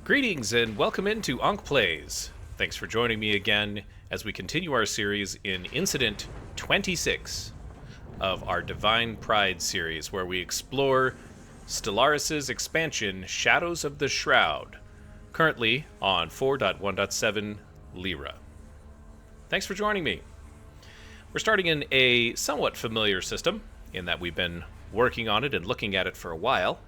Greetings and welcome into Ankh Plays. Thanks for joining me again as we continue our series in Incident 26 of our Divine Pryde series, where we explore Stellaris' expansion Shadows of the Shroud, currently on 4.1.7 Lyra. Thanks for joining me. We're starting in a somewhat familiar system, in that we've been working on it and looking at it for a while.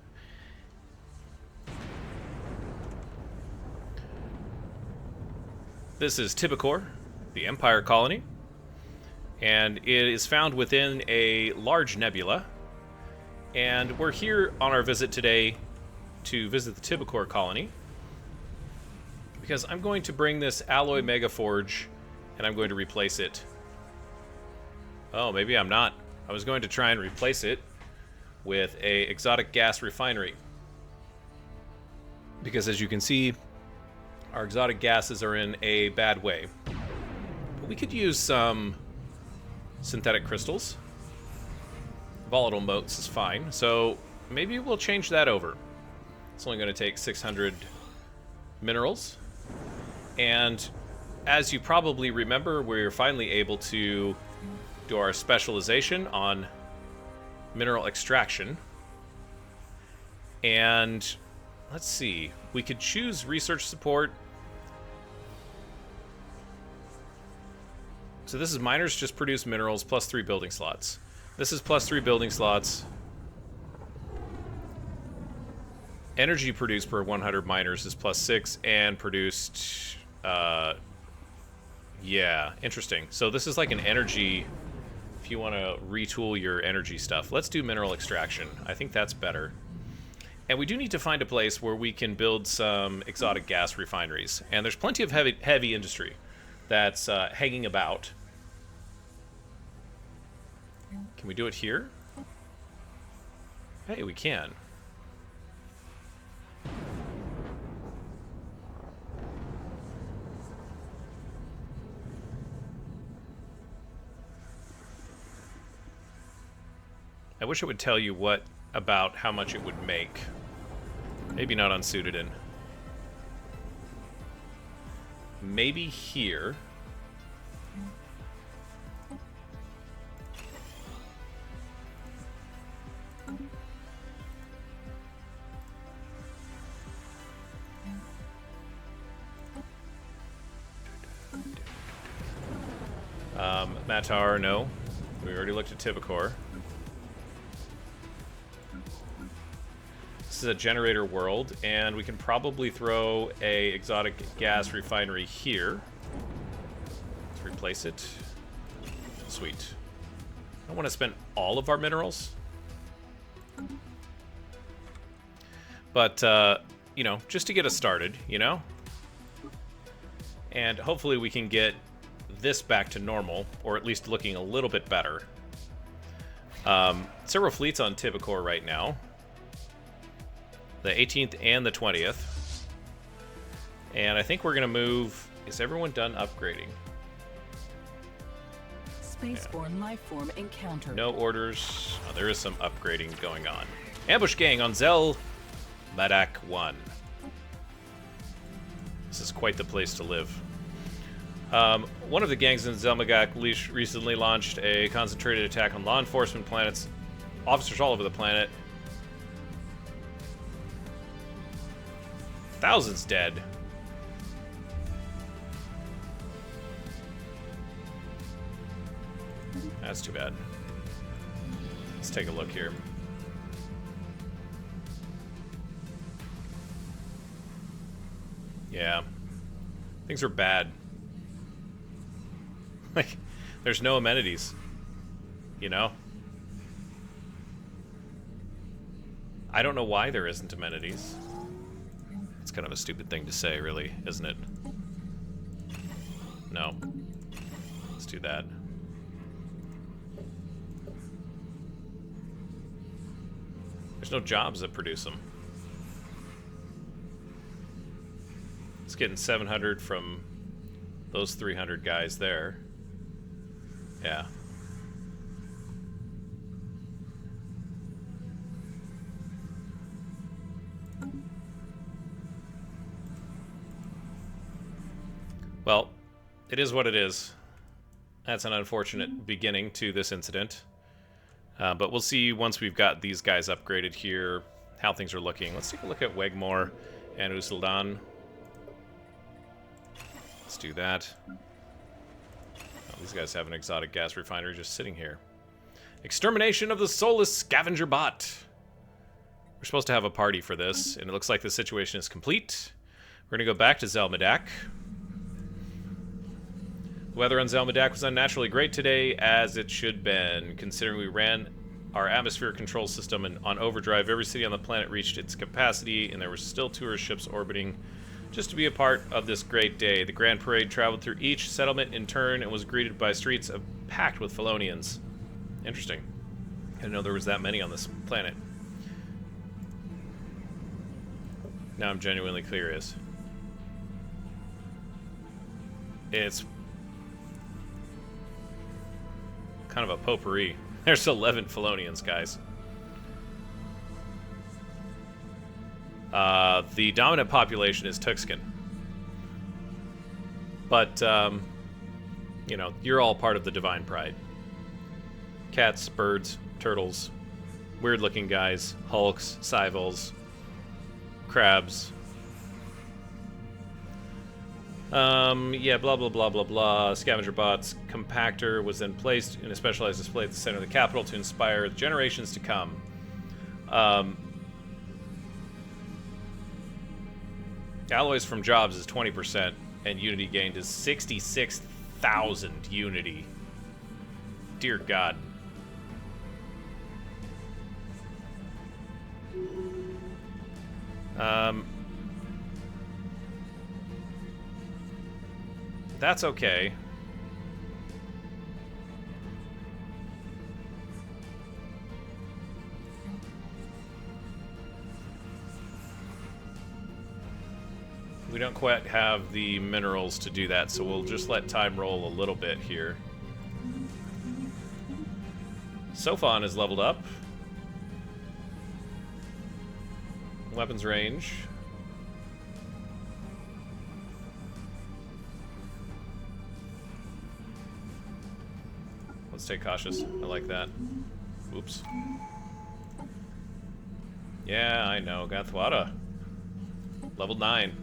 This is Tibicor, the Empire colony, and it is found within a large nebula. And we're here on our visit today to visit the Tibicor colony, because I'm going to bring this alloy megaforge and I'm going to replace it. Oh, maybe I'm not. I was going to try and replace it with a exotic gas refinery, because as you can see, our exotic gases are in a bad way. But we could use some synthetic crystals. Volatile motes is fine, so maybe we'll change that over. It's only going to take 600 minerals. And as you probably remember, we're finally able to do our specialization on mineral extraction. And let's see, we could choose research support. So this is miners just produce minerals plus 3 building slots. This is plus 3 building slots. Energy produced per 100 miners is plus 6 and produced, yeah, interesting. So this is like an energy, if you want to retool your energy stuff. Let's do mineral extraction. I think that's better. And we do need to find a place where we can build some exotic gas refineries. And there's plenty of heavy industry that's hanging about. Can we do it here? Hey, we can. I wish it would tell you what about how much it would make. Maybe not on Suited. Maybe here. Matar, no. We already looked at Tibicor. This is a generator world, and we can probably throw a exotic gas refinery here. Let's replace it. Sweet. I don't want to spend all of our minerals. But, you know, just to get us started, you know? And hopefully we can get this back to normal, or at least looking a little bit better. Several fleets on Tibicor right now. The 18th and the 20th. And I think we're going to move... Is everyone done upgrading? Spaceborne lifeform encountered. No orders. Oh, there is some upgrading going on. Ambush gang on Zell Madak 1. This is quite the place to live. One of the gangs in Zelmagak recently launched a concentrated attack on law enforcement planets, officers all over the planet. Thousands dead. That's too bad. Let's take a look here. Yeah. Things are bad. Like, there's no amenities. You know? I don't know why there isn't amenities. It's kind of a stupid thing to say, really, isn't it? No. Let's do that. There's no jobs that produce them. It's getting 700 from those 300 guys there. Yeah. It is what it is. That's an unfortunate beginning to this incident. But we'll see once we've got these guys upgraded here how things are looking. Let's take a look at Wegmore and Usuldan. Let's do that. Oh, these guys have an exotic gas refinery just sitting here. Extermination of the soulless scavenger bot. We're supposed to have a party for this, and it looks like the situation is complete. We're going to go back to Zelmadak. The weather on Zelmadak was unnaturally great today, as it should been, considering we ran our atmosphere control system on overdrive. Every city on the planet reached its capacity, and there were still tourist ships orbiting just to be a part of this great day. The Grand Parade traveled through each settlement in turn and was greeted by streets packed with Felonians. Interesting. I didn't know there was that many on this planet. Now I'm genuinely curious. It's kind of a potpourri. There's 11 Felonians, guys. The dominant population is Tuxcan. But, you know, you're all part of the Divine Pryde. Cats, birds, turtles, weird-looking guys, hulks, cyvals, crabs. Yeah, blah, blah, blah, blah, blah. Scavenger bots. Compactor was then placed in a specialized display at the center of the capital to inspire generations to come. Alloys from jobs is 20%, and unity gained is 66,000 unity. Dear God. That's okay. We don't quite have the minerals to do that, so we'll just let time roll a little bit here. Sophon is leveled up. Weapons range. Let's stay cautious. I like that. Oops. Yeah, I know. Gathwada. Level 9.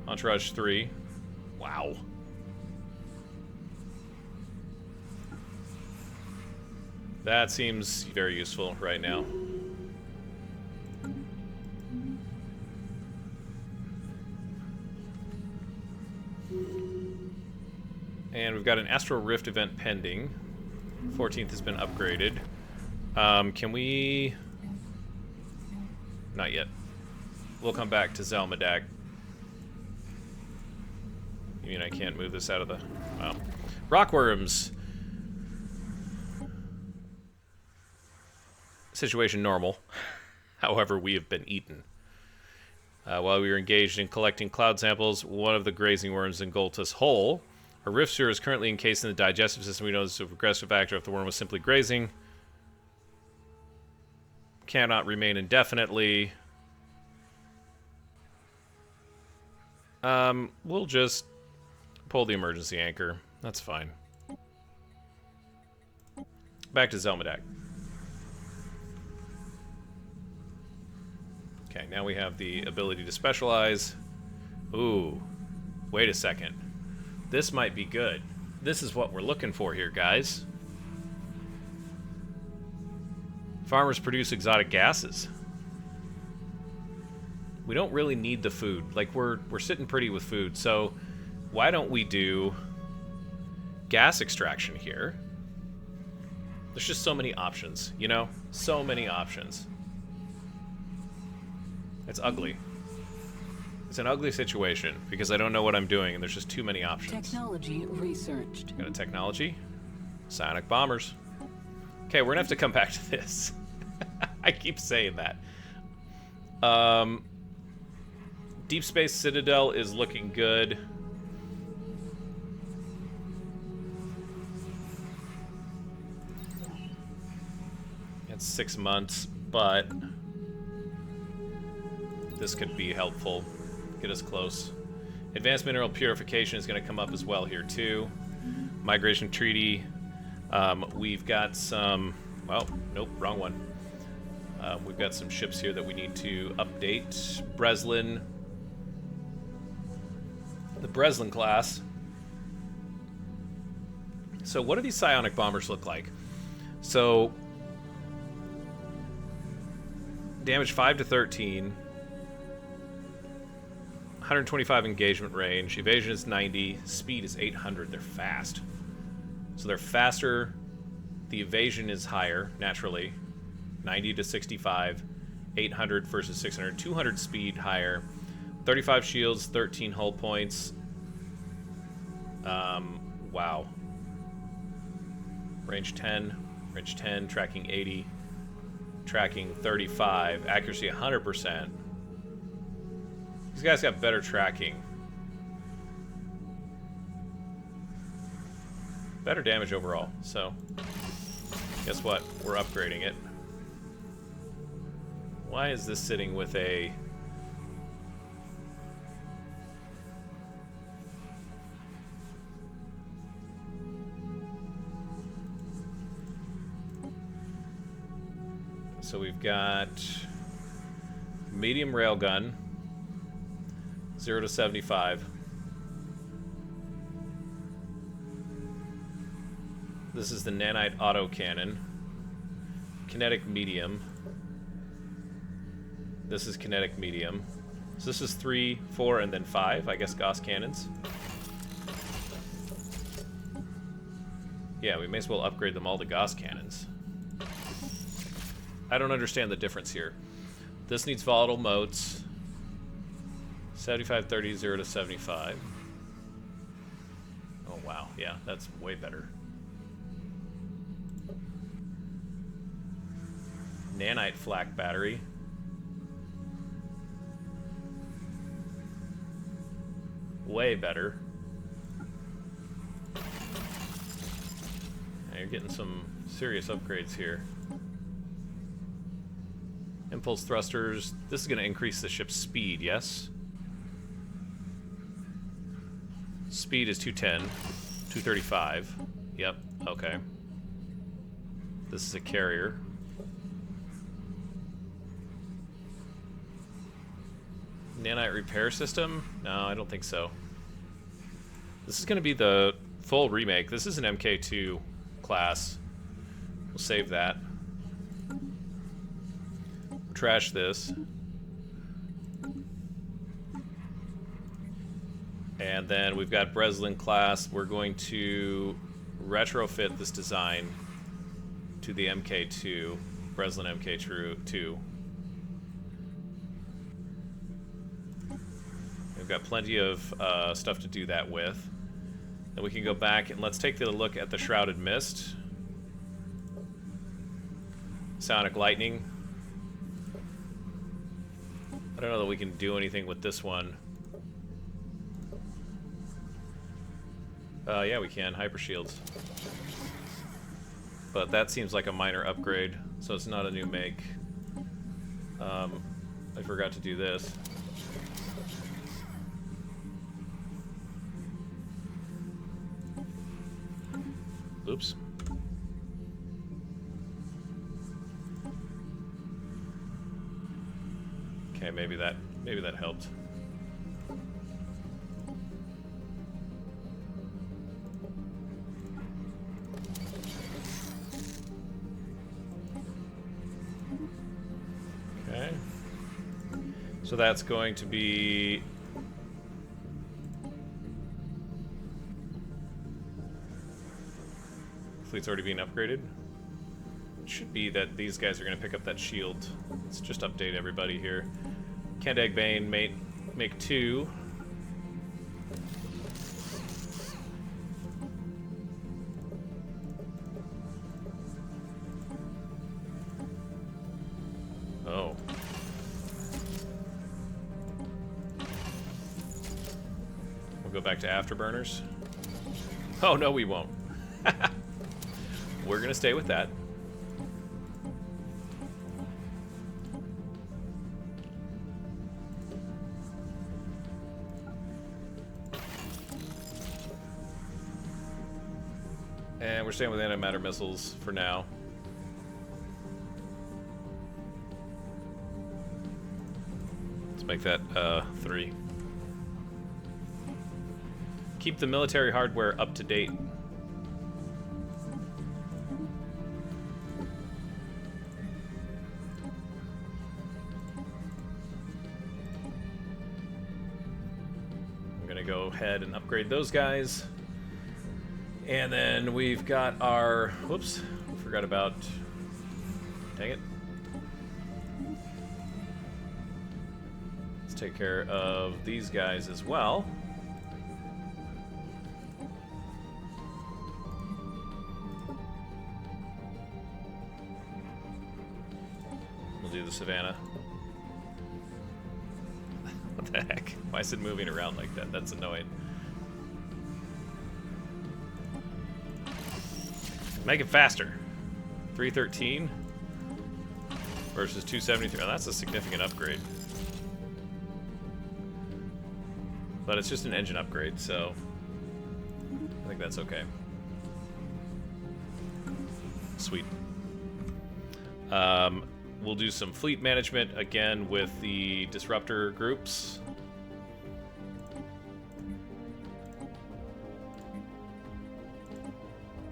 Entourage 3. Wow. That seems very useful right now. And we've got an Astral Rift event pending. 14th has been upgraded. Can we... Not yet. We'll come back to Zelmadak. You mean I can't move this out of the... Wow. Rockworms. Situation normal. However, we have been eaten. While we were engaged in collecting cloud samples, one of the grazing worms engulfed us whole. Our rift sphere is currently encased in the digestive system. We know this is a regressive factor if the worm was simply grazing. Cannot remain indefinitely. We'll just pull the emergency anchor. That's fine. Back to Zelmadak. Okay, now we have the ability to specialize. Ooh, wait a second. This might be good. This is what we're looking for here, guys. Farmers produce exotic gases. We don't really need the food. Like, we're sitting pretty with food, so why don't we do gas extraction here? There's just so many options, you know? So many options. It's ugly. It's an ugly situation because I don't know what I'm doing and there's just too many options. Technology researched. Got a technology? Psionic bombers. Okay, we're gonna have to come back to this. I keep saying that. Deep Space Citadel is looking good. It's 6 months, but This could be helpful. Get us close. Advanced mineral purification is going to come up as well here too. Migration treaty. We've got some... Well, nope, wrong one. We've got some ships here that we need to update. Breslin. The Breslin class. So what do these psionic bombers look like? So... Damage 5 to 13. 125 engagement range. Evasion is 90. Speed is 800. They're fast. So they're faster. The evasion is higher, naturally. 90 to 65. 800 versus 600. 200 speed higher. 35 shields, 13 hull points. Wow. Range 10. Range 10. Tracking 80. Tracking 35. Accuracy 100%. These guys got better tracking. Better damage overall. So, guess what? We're upgrading it. Why is this sitting with a... So we've got medium railgun, 0 to 75. This is the nanite autocannon. Kinetic medium. This is kinetic medium. So this is 3, 4, and then 5, I guess, Gauss cannons. Yeah, we may as well upgrade them all to Gauss cannons. I don't understand the difference here. This needs volatile motes. 75, 30, 0 to 75. Oh, wow. Yeah, that's way better. Nanite flak battery. Way better. Now you're getting some serious upgrades here. Impulse thrusters. This is going to increase the ship's speed, yes? Speed is 210. 235. Yep, okay. This is a carrier. Nanite repair system? No, I don't think so. This is going to be the full remake. This is an MK2 class. We'll save that. Trash this. And then we've got Breslin class. We're going to retrofit this design to the MK2. Breslin MK2. We've got plenty of stuff to do that with. Then we can go back and let's take a look at the Shrouded Mist. Sonic Lightning. I don't know that we can do anything with this one. Yeah, we can. Hyper Shields. But that seems like a minor upgrade, so it's not a new make. I forgot to do this. Oops. Okay, maybe that helped. Okay. So that's going to be fleet's already being upgraded. It should be that these guys are going to pick up that shield. Let's just update everybody here. Kendag Bane, make 2. Oh. We'll go back to afterburners. Oh, no, we won't. We're going to stay with that. And we're staying with antimatter missiles for now. Let's make that 3. Keep the military hardware up to date. I'm gonna go ahead and upgrade those guys. And then we've got our... Whoops, we forgot about... Dang it. Let's take care of these guys as well. We'll do the Savannah. What the heck? Why is it moving around like that? That's annoying. Make it faster. 313 versus 273. Oh, that's a significant upgrade. But it's just an engine upgrade, so I think that's okay. Sweet. We'll do some fleet management again with the disruptor groups.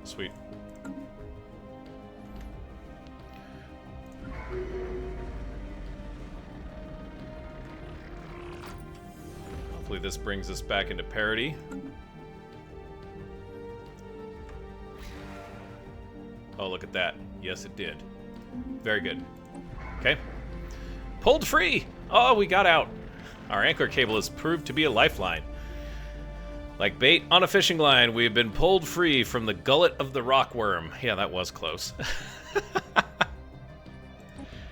Sweet. Hopefully this brings us back into parity. Oh, look at that. Yes, it did. Very good. Okay. Pulled free! Oh, we got out. Our anchor cable has proved to be a lifeline. Like bait on a fishing line, we have been pulled free from the gullet of the rockworm. Yeah, that was close.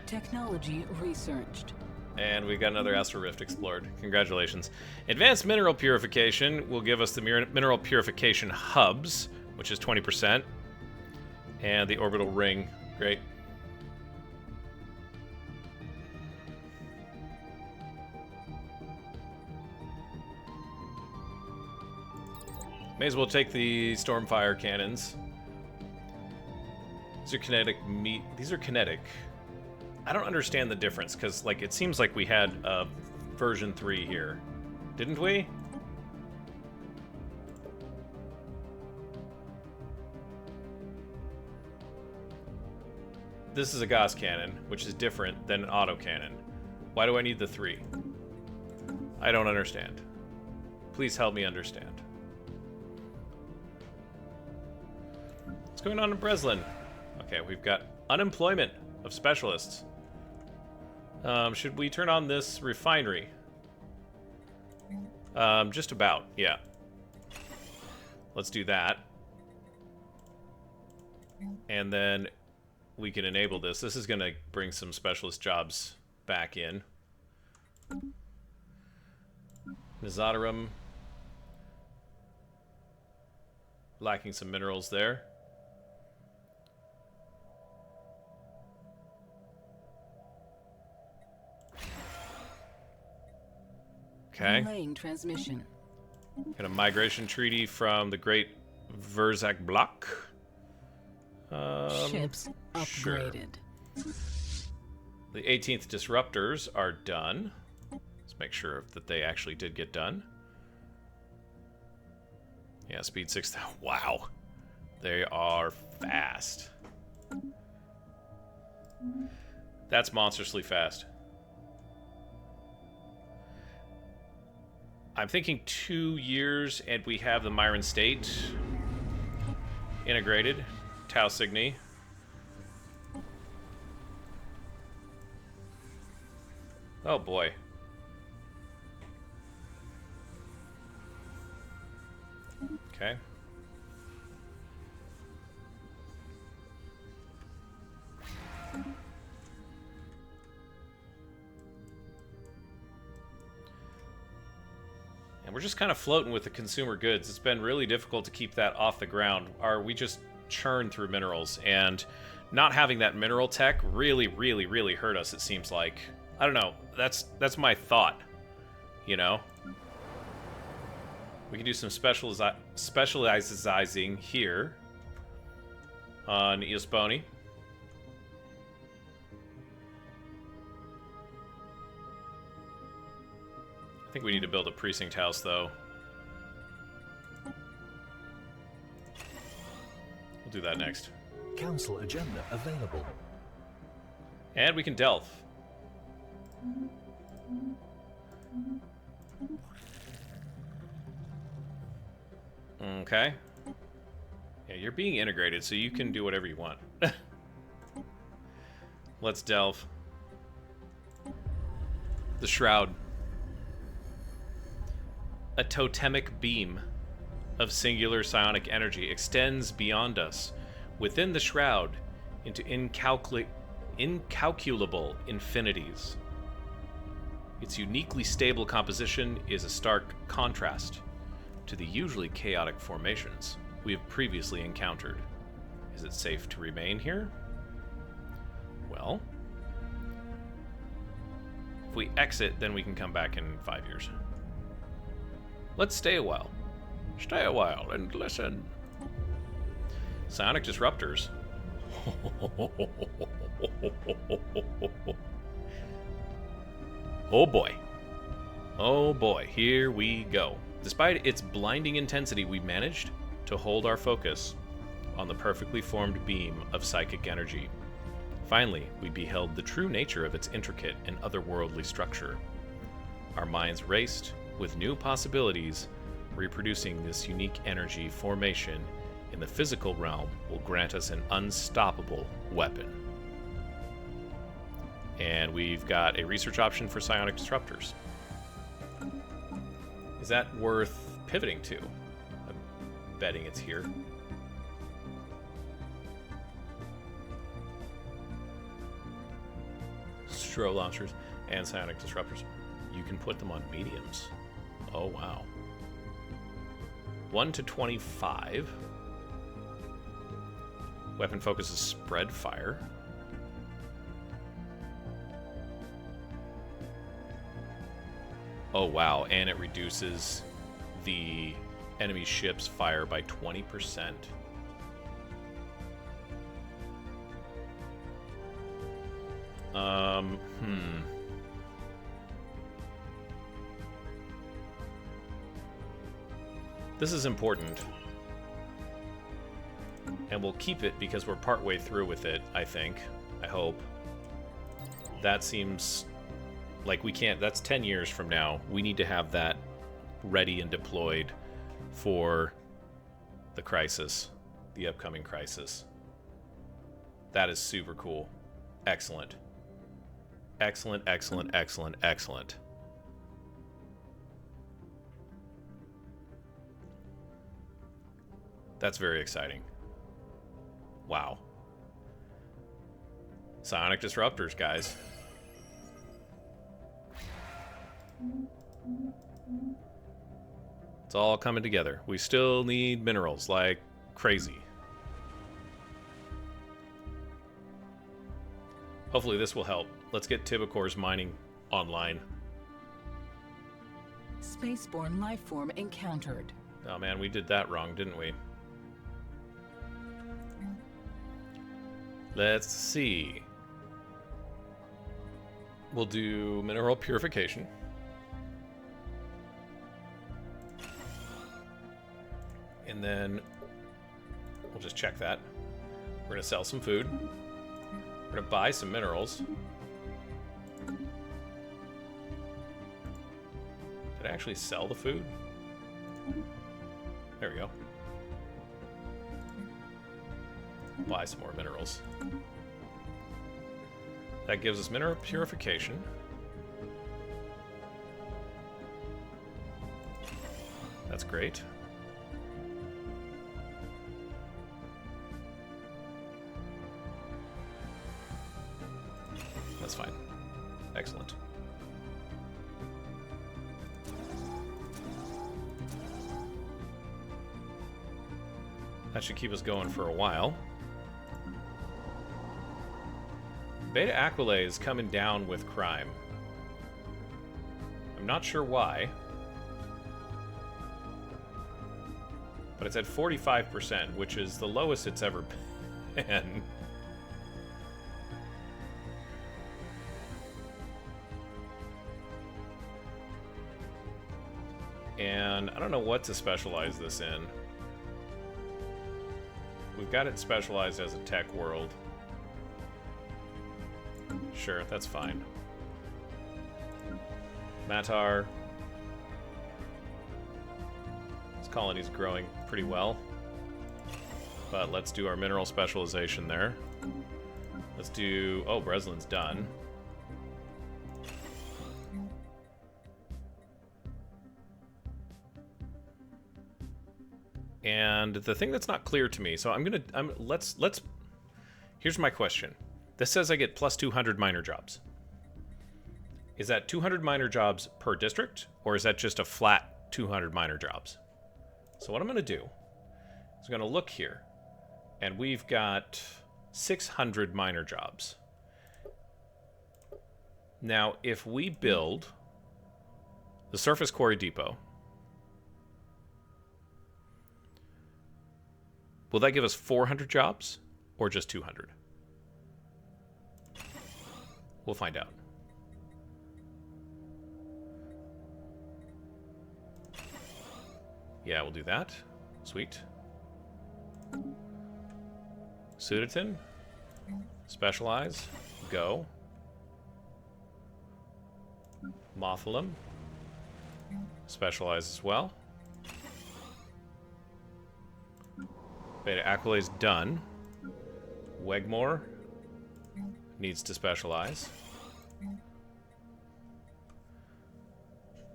Technology researched. And we got another Astral Rift explored. Congratulations. Advanced mineral purification will give us the mineral purification hubs, which is 20%. And the orbital ring. Great. May as well take the Stormfire cannons. These are kinetic These are kinetic. I don't understand the difference, because, like, it seems like we had version 3 here. Didn't we? This is a Gauss cannon, which is different than an autocannon. Why do I need the 3? I don't understand. Please help me understand. What's going on in Breslin? Okay, we've got unemployment of specialists. Should we turn on this refinery? Just about, yeah. Let's do that. And then we can enable this. This is going to bring some specialist jobs back in. Nizadarum. Lacking some minerals there. Okay. Relaying transmission. Got a migration treaty from the Great Verzak Block. Ships upgraded. Sure. The 18th disruptors are done. Let's make sure that they actually did get done. Yeah, speed 6. Wow. They are fast. That's monstrously fast. I'm thinking 2 years, and we have the Myron State integrated. Tau Cygni. Oh boy. Okay. And we're just kind of floating with the consumer goods. It's been really difficult to keep that off the ground. We just churn through minerals, and not having that mineral tech really hurt us, it seems like. I don't know. That's my thought, you know? We can do some specializing here. on Eosponi. I think we need to build a precinct house, though. We'll do that next. Council agenda available. And we can delve. Okay. Yeah, you're being integrated, so you can do whatever you want. Let's delve. The Shroud. A totemic beam of singular psionic energy extends beyond us, within the Shroud, into incalculable infinities. Its uniquely stable composition is a stark contrast to the usually chaotic formations we have previously encountered. Is it safe to remain here? Well, if we exit, then we can come back in 5 years. Let's stay a while. Stay a while and listen. Psionic disruptors. Oh boy. Oh boy, here we go. Despite its blinding intensity, we managed to hold our focus on the perfectly formed beam of psychic energy. Finally, we beheld the true nature of its intricate and otherworldly structure. Our minds raced with new possibilities. Reproducing this unique energy formation in the physical realm will grant us an unstoppable weapon. And we've got a research option for psionic disruptors. Is that worth pivoting to? I'm betting it's here. Shroud launchers and psionic disruptors. You can put them on mediums. Oh, wow. 1 to 25. Weapon focus is spread fire. Oh, wow. And it reduces the enemy ship's fire by 20%. This is important. And we'll keep it because we're partway through with it, I think. I hope. That seems like we can't... That's 10 years from now. We need to have that ready and deployed for the crisis. The upcoming crisis. That is super cool. Excellent. Excellent, excellent, excellent, excellent. That's very exciting. Wow. Psionic disruptors, guys. It's all coming together. We still need minerals like crazy. Hopefully this will help. Let's get Tibicor's mining online. Spaceborne lifeform encountered. Oh man, we did that wrong, didn't we? Let's see. We'll do mineral purification. And then we'll just check that. We're going to sell some food. We're going to buy some minerals. Did I actually sell the food? There we go. Buy some more minerals. That gives us mineral purification. That's great. That's fine. Excellent. That should keep us going for a while. Beta Aquila is coming down with crime. I'm not sure why. But it's at 45%, which is the lowest it's ever man. And I don't know what to specialize this in. We've got it specialized as a tech world. Sure, that's fine. Matar. This colony's growing pretty well. But let's do our mineral specialization there. Let's do... Oh, Breslin's done. And the thing that's not clear to me, so let's here's my question. This says I get plus 200 minor jobs. Is that 200 minor jobs per district, or is that just a flat 200 minor jobs? So what I'm going to do is I'm going to look here, and we've got 600 minor jobs. Now, if we build the surface quarry depot, will that give us 400 jobs, or just 200? We'll find out. Yeah, we'll do that. Sweet. Suditon. Specialize. Go. Mothalum. Specialize as well. Beta Aquala's done. Wegmore needs to specialize.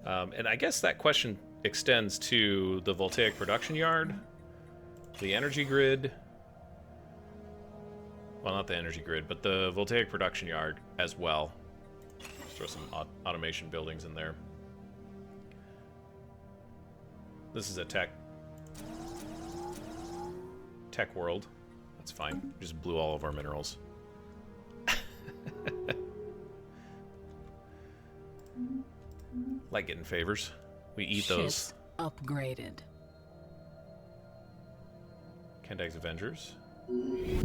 And I guess that question extends to the voltaic production yard, the energy grid. Well, not the energy grid, but the voltaic production yard as well. Let's throw some automation buildings in there. This is a tech world. That's fine. We just blew all of our minerals. Like getting favors. We eat those. Upgraded. Kendag's Avengers. Whoa,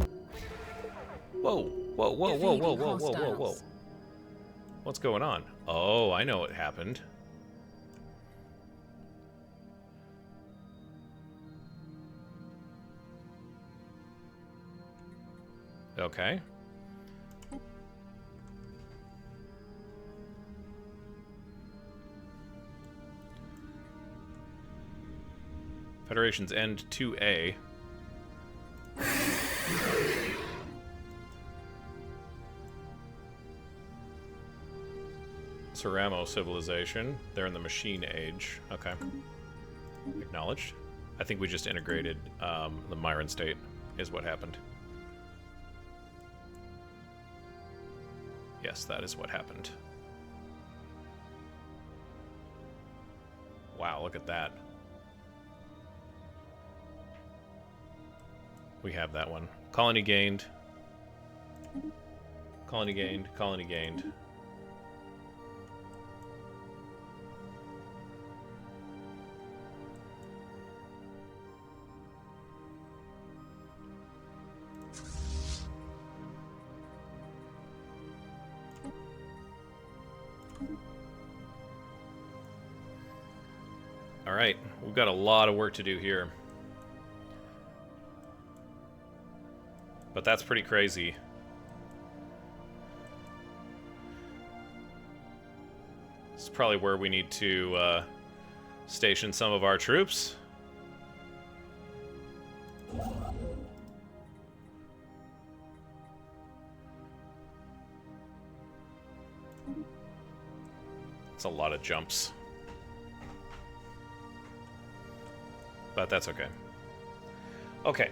whoa, whoa, whoa, whoa, whoa, whoa, whoa, whoa. What's going on? Oh, I know what happened. Okay. Federation's End 2A. Ceramo civilization. They're in the machine age. Okay. Acknowledged. I think we just integrated the Myron state is what happened. Yes, that is what happened. Wow, look at that. We have that one. Colony gained. Colony gained. Colony gained. All right, we've got a lot of work to do here. But that's pretty crazy. This is probably where we need to station some of our troops. It's a lot of jumps. But that's okay. Okay.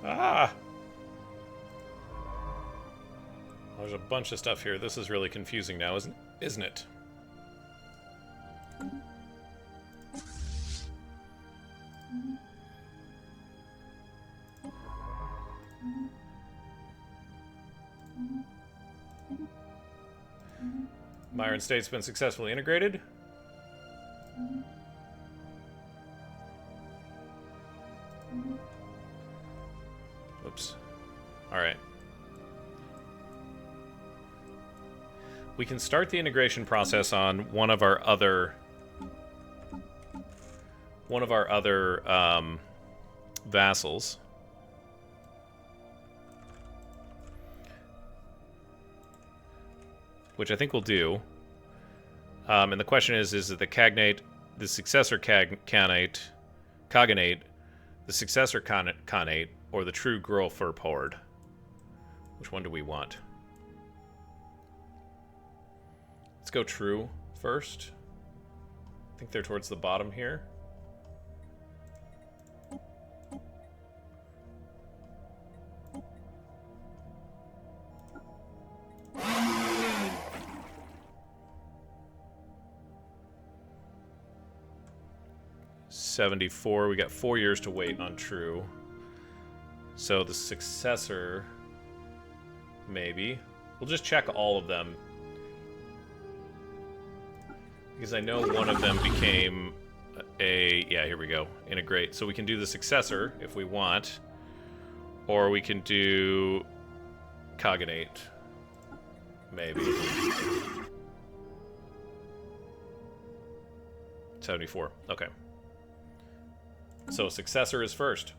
Ah! There's a bunch of stuff here. This is really confusing now, isn't it? Myron State's been successfully integrated. Alright. We can start the integration process on one of our other vassals. Which I think we'll do. And the question is it the cognate, the successor cognate, the successor cognate, or the true girl fur horde? Which one do we want? Let's go true first. I think they're towards the bottom here. $74. We got 4 years to wait on true. So the successor, maybe. We'll just check all of them. Because I know one of them became a... Yeah, here we go. Integrate. So we can do the successor if we want. Or we can do cognate. Maybe. 74. Okay. So successor is first.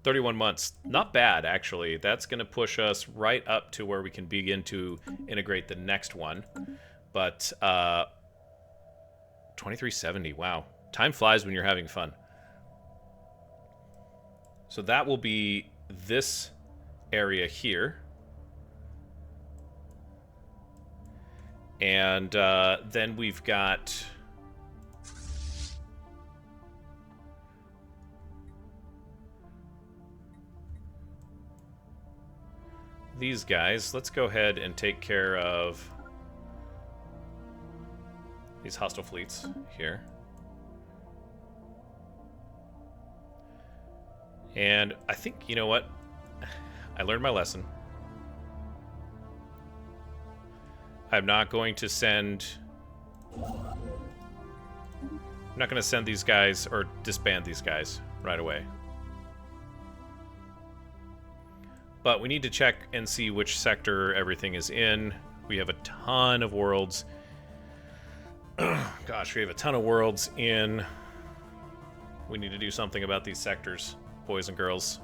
31 months. Not bad, actually. That's going to push us right up to where we can begin to integrate the next one. But 2370. Wow. Time flies when you're having fun. So that will be this area here. And then we've got... these guys. Let's go ahead and take care of these hostile fleets here. And I think, you know what? I learned my lesson. I'm not going to send... I'm not going to send these guys or disband these guys right away. But we need to check and see which sector everything is in. We have a ton of worlds. Gosh, we have a ton of worlds in. We need to do something about these sectors, boys and girls.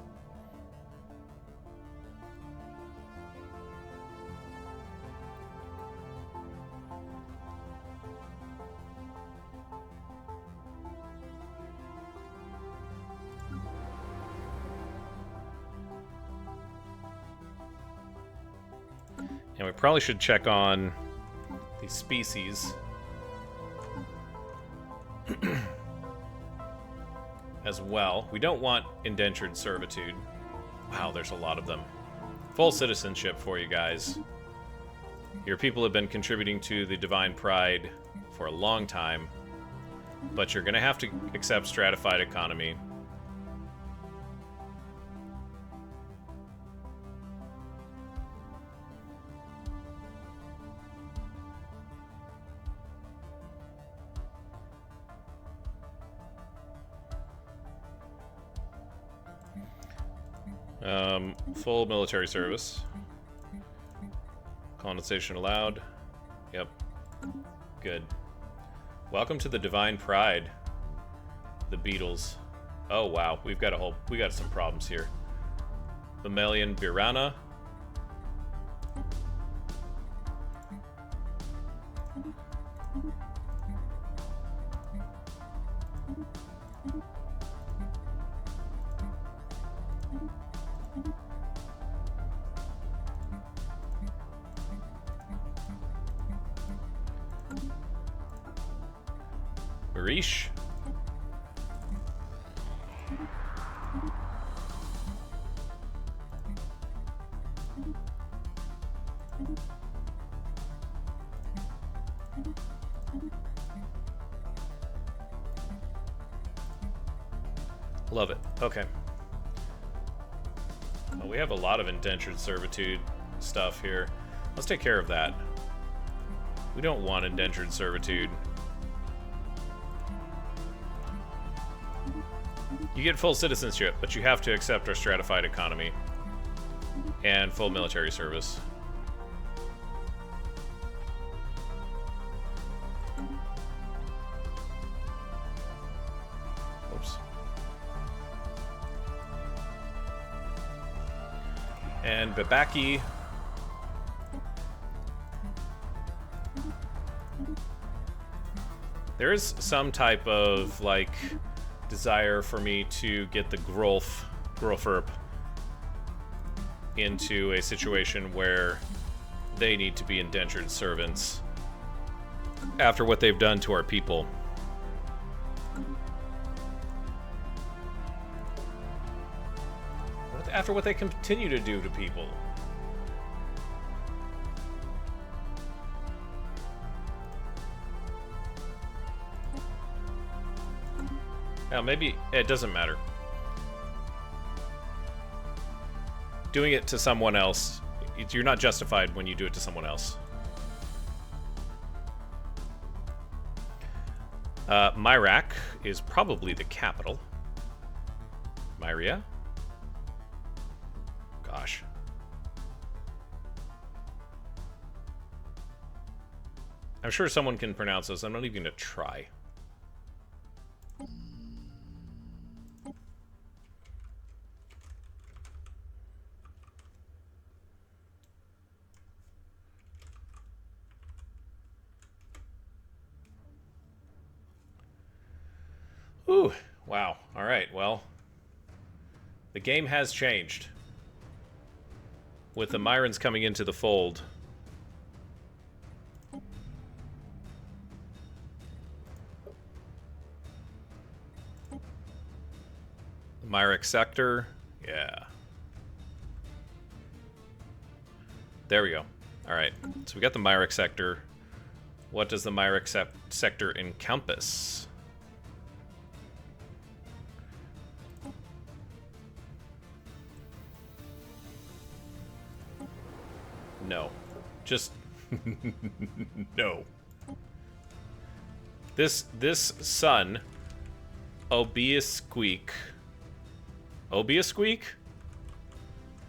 And we probably should check on these species as well. We don't want indentured servitude. Wow, there's a lot of them. Full citizenship for you guys. Your people have been contributing to the Divine Pryde for a long time, but you're going to have to accept stratified economy. Full military service. Colonization allowed. Yep. Good. Welcome to the Divine Pryde. The Beatles. Oh wow, we got some problems here. Mammalian Birana. Marish. Love it. Okay. Well, we have a lot of indentured servitude stuff here. Let's take care of that. We don't want indentured servitude. You get full citizenship, but you have to accept our stratified economy and full military service. Oops. And Babaki. There is some type of, like, desire for me to get the Grolferp into a situation where they need to be indentured servants after what they've done to our people. After what they continue to do to people. Now, maybe it doesn't matter. Doing it to someone else, you're not justified when you do it to someone else. Myrak is probably the capital. Myria? Gosh. I'm sure someone can pronounce this. I'm not even going to try. Ooh, wow. All right, well, the game has changed. With the Myrans coming into the fold. The Myrick sector, yeah. There we go. All right, so we got the Myrick sector. What does the Myrick sector encompass? No. Just no. This son, Obiasqueak. Obiasqueak?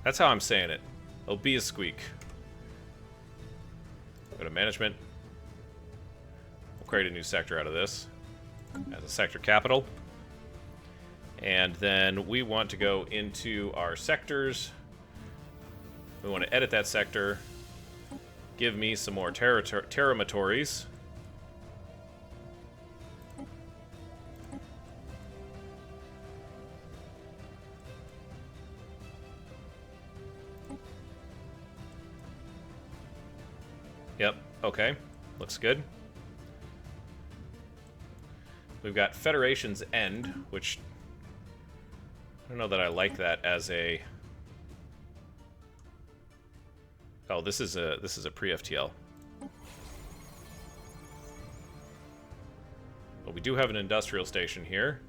That's how I'm saying it. Obiasqueak. Go to management. We'll create a new sector out of this as a sector capital. And then we want to go into our sectors. We want to edit that sector. Give me some more terramatories. Yep, okay. Looks good. We've got Federation's End, which I don't know that I like that as a... Oh, this is a pre-FTL. But we do have an industrial station here.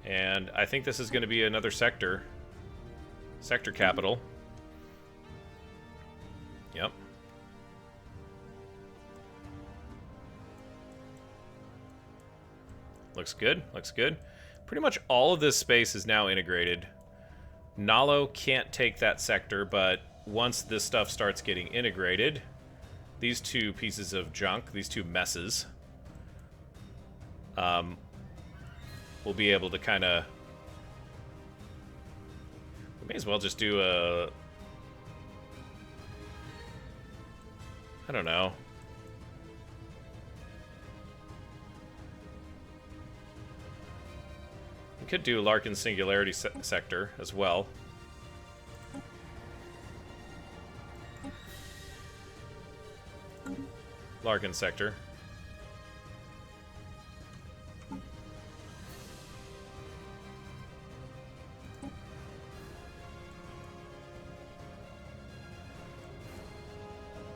And I think this is going to be another sector. Sector capital. Yep. Looks good, looks good. Pretty much all of this space is now integrated. Nalo can't take that sector, but once this stuff starts getting integrated, these two pieces of junk, these two messes, we'll be able to kind of... We may as well just do a... I don't know. We could do Larkin's Singularity sector as well. Larkin sector.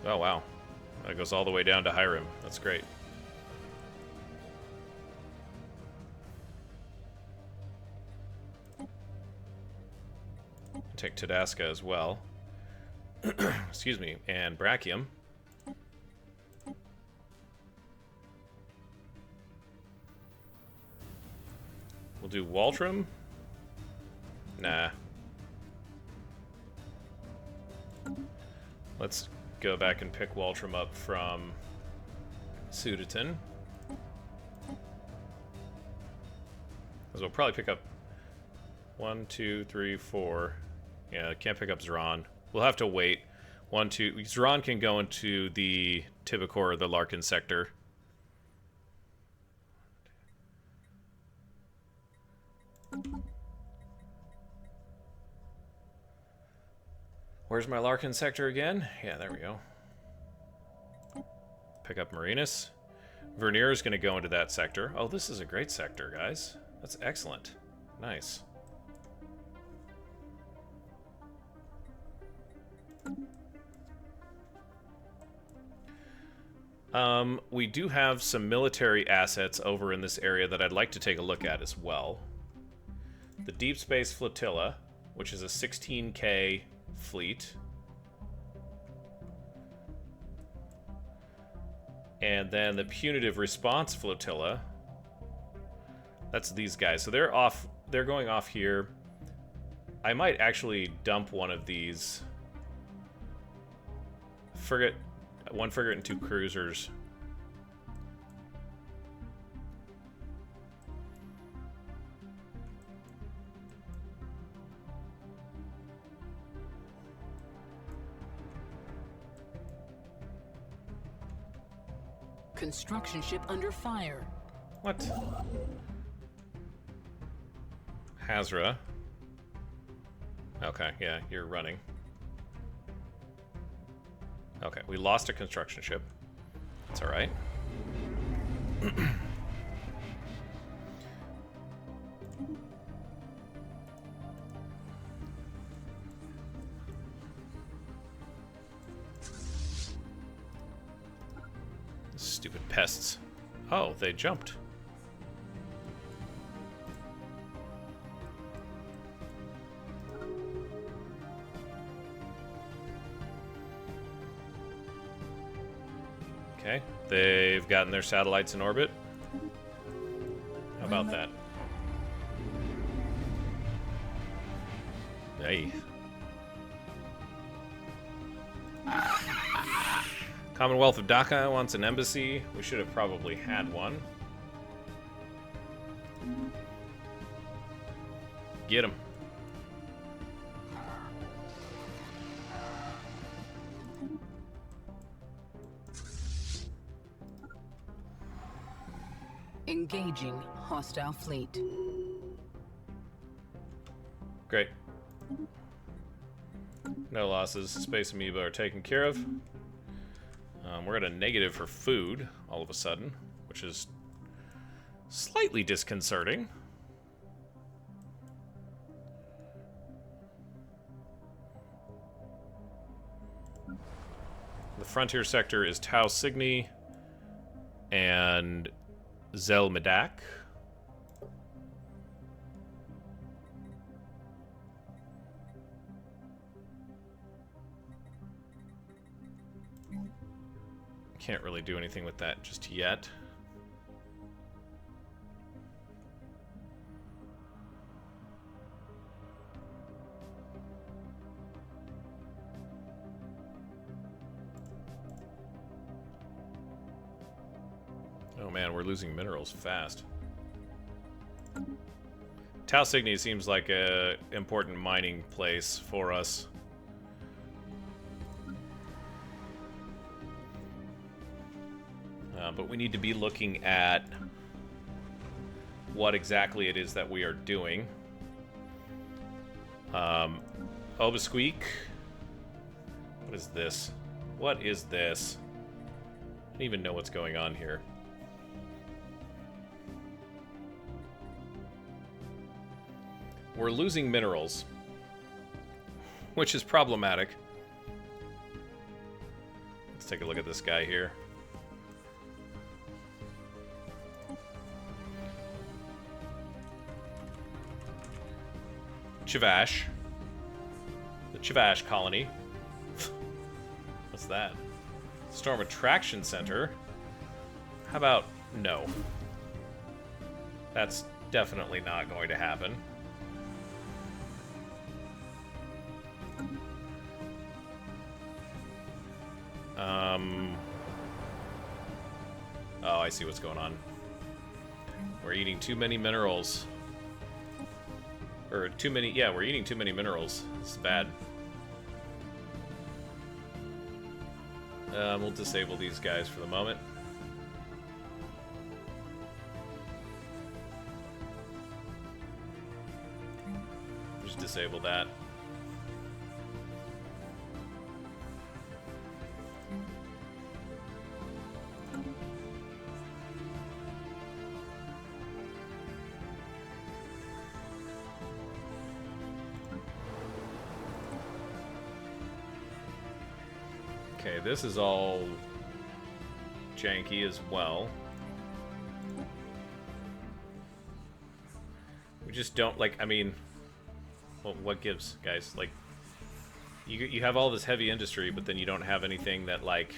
Oh, wow. That goes all the way down to Hiram. That's great. Take Tadasca as well. Excuse me, and brachium. We'll do Waltram. Nah. Let's go back and pick Waltram up from Sudaton. Because we'll probably pick up 1, 2, 3, 4. Yeah, can't pick up Zron. We'll have to wait. 1, 2. Zron can go into the Tibicor or the Larkin sector. Where's my Larkin sector again? Yeah, there we go. Pick up Marinus. Vernier is going to go into that sector. Oh, this is a great sector, guys. That's excellent. Nice. We do have some military assets over in this area that I'd like to take a look at as well. The Deep Space Flotilla, which is a 16K fleet. And then the Punitive Response Flotilla. That's these guys. So they're off. They're going off here. I might actually dump one of these. One frigate and 2 cruisers. Construction ship under fire. What? Hazra. Okay, yeah, you're running. Okay, we lost a construction ship. That's alright. Stupid pests. Oh, they jumped. Okay, they've gotten their satellites in orbit. How about that? Hey. Commonwealth of Dhaka wants an embassy. We should have probably had one. Get him. Engaging hostile fleet. Great. No losses. Space amoeba are taken care of. We're at a negative for food all of a sudden, which is slightly disconcerting. The frontier sector is Tau Cygni and Zel Medak. Can't really do anything with that just yet. Oh man, we're losing minerals fast. Tau Cygni seems like a important mining place for us. But we need to be looking at what exactly it is that we are doing. Obasqueak. What is this? What is this? I don't even know what's going on here. We're losing minerals, which is problematic. Let's take a look at this guy here. Chivash. The Chivash colony. What's that? Storm Attraction Center. How about no? That's definitely not going to happen. Oh, I see what's going on. We're eating too many minerals. Or too many, yeah, we're eating too many minerals. It's bad. We'll disable these guys for the moment. Just disable that. Okay, this is all janky as well. We just don't, like, I mean, well, what gives, guys? Like, you have all this heavy industry, but then you don't have anything that, like,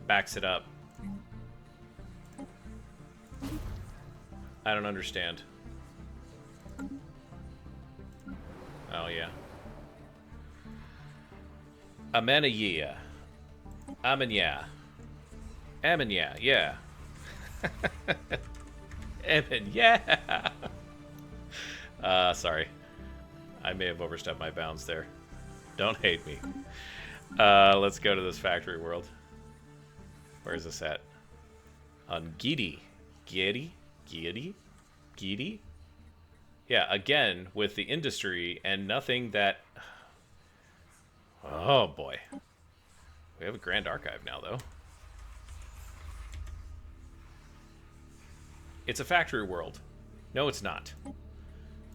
backs it up. I don't understand. Oh, yeah. Amenaya. Amenya. Amenya, yeah. Amenya. Sorry. I may have overstepped my bounds there. Don't hate me. Let's go to this factory world. Where is this at? On Gidi. Gidi? Gidi? Gidi? Yeah, again, with the industry and nothing that... Oh, boy. We have a Grand Archive now, though. It's a factory world. No, it's not.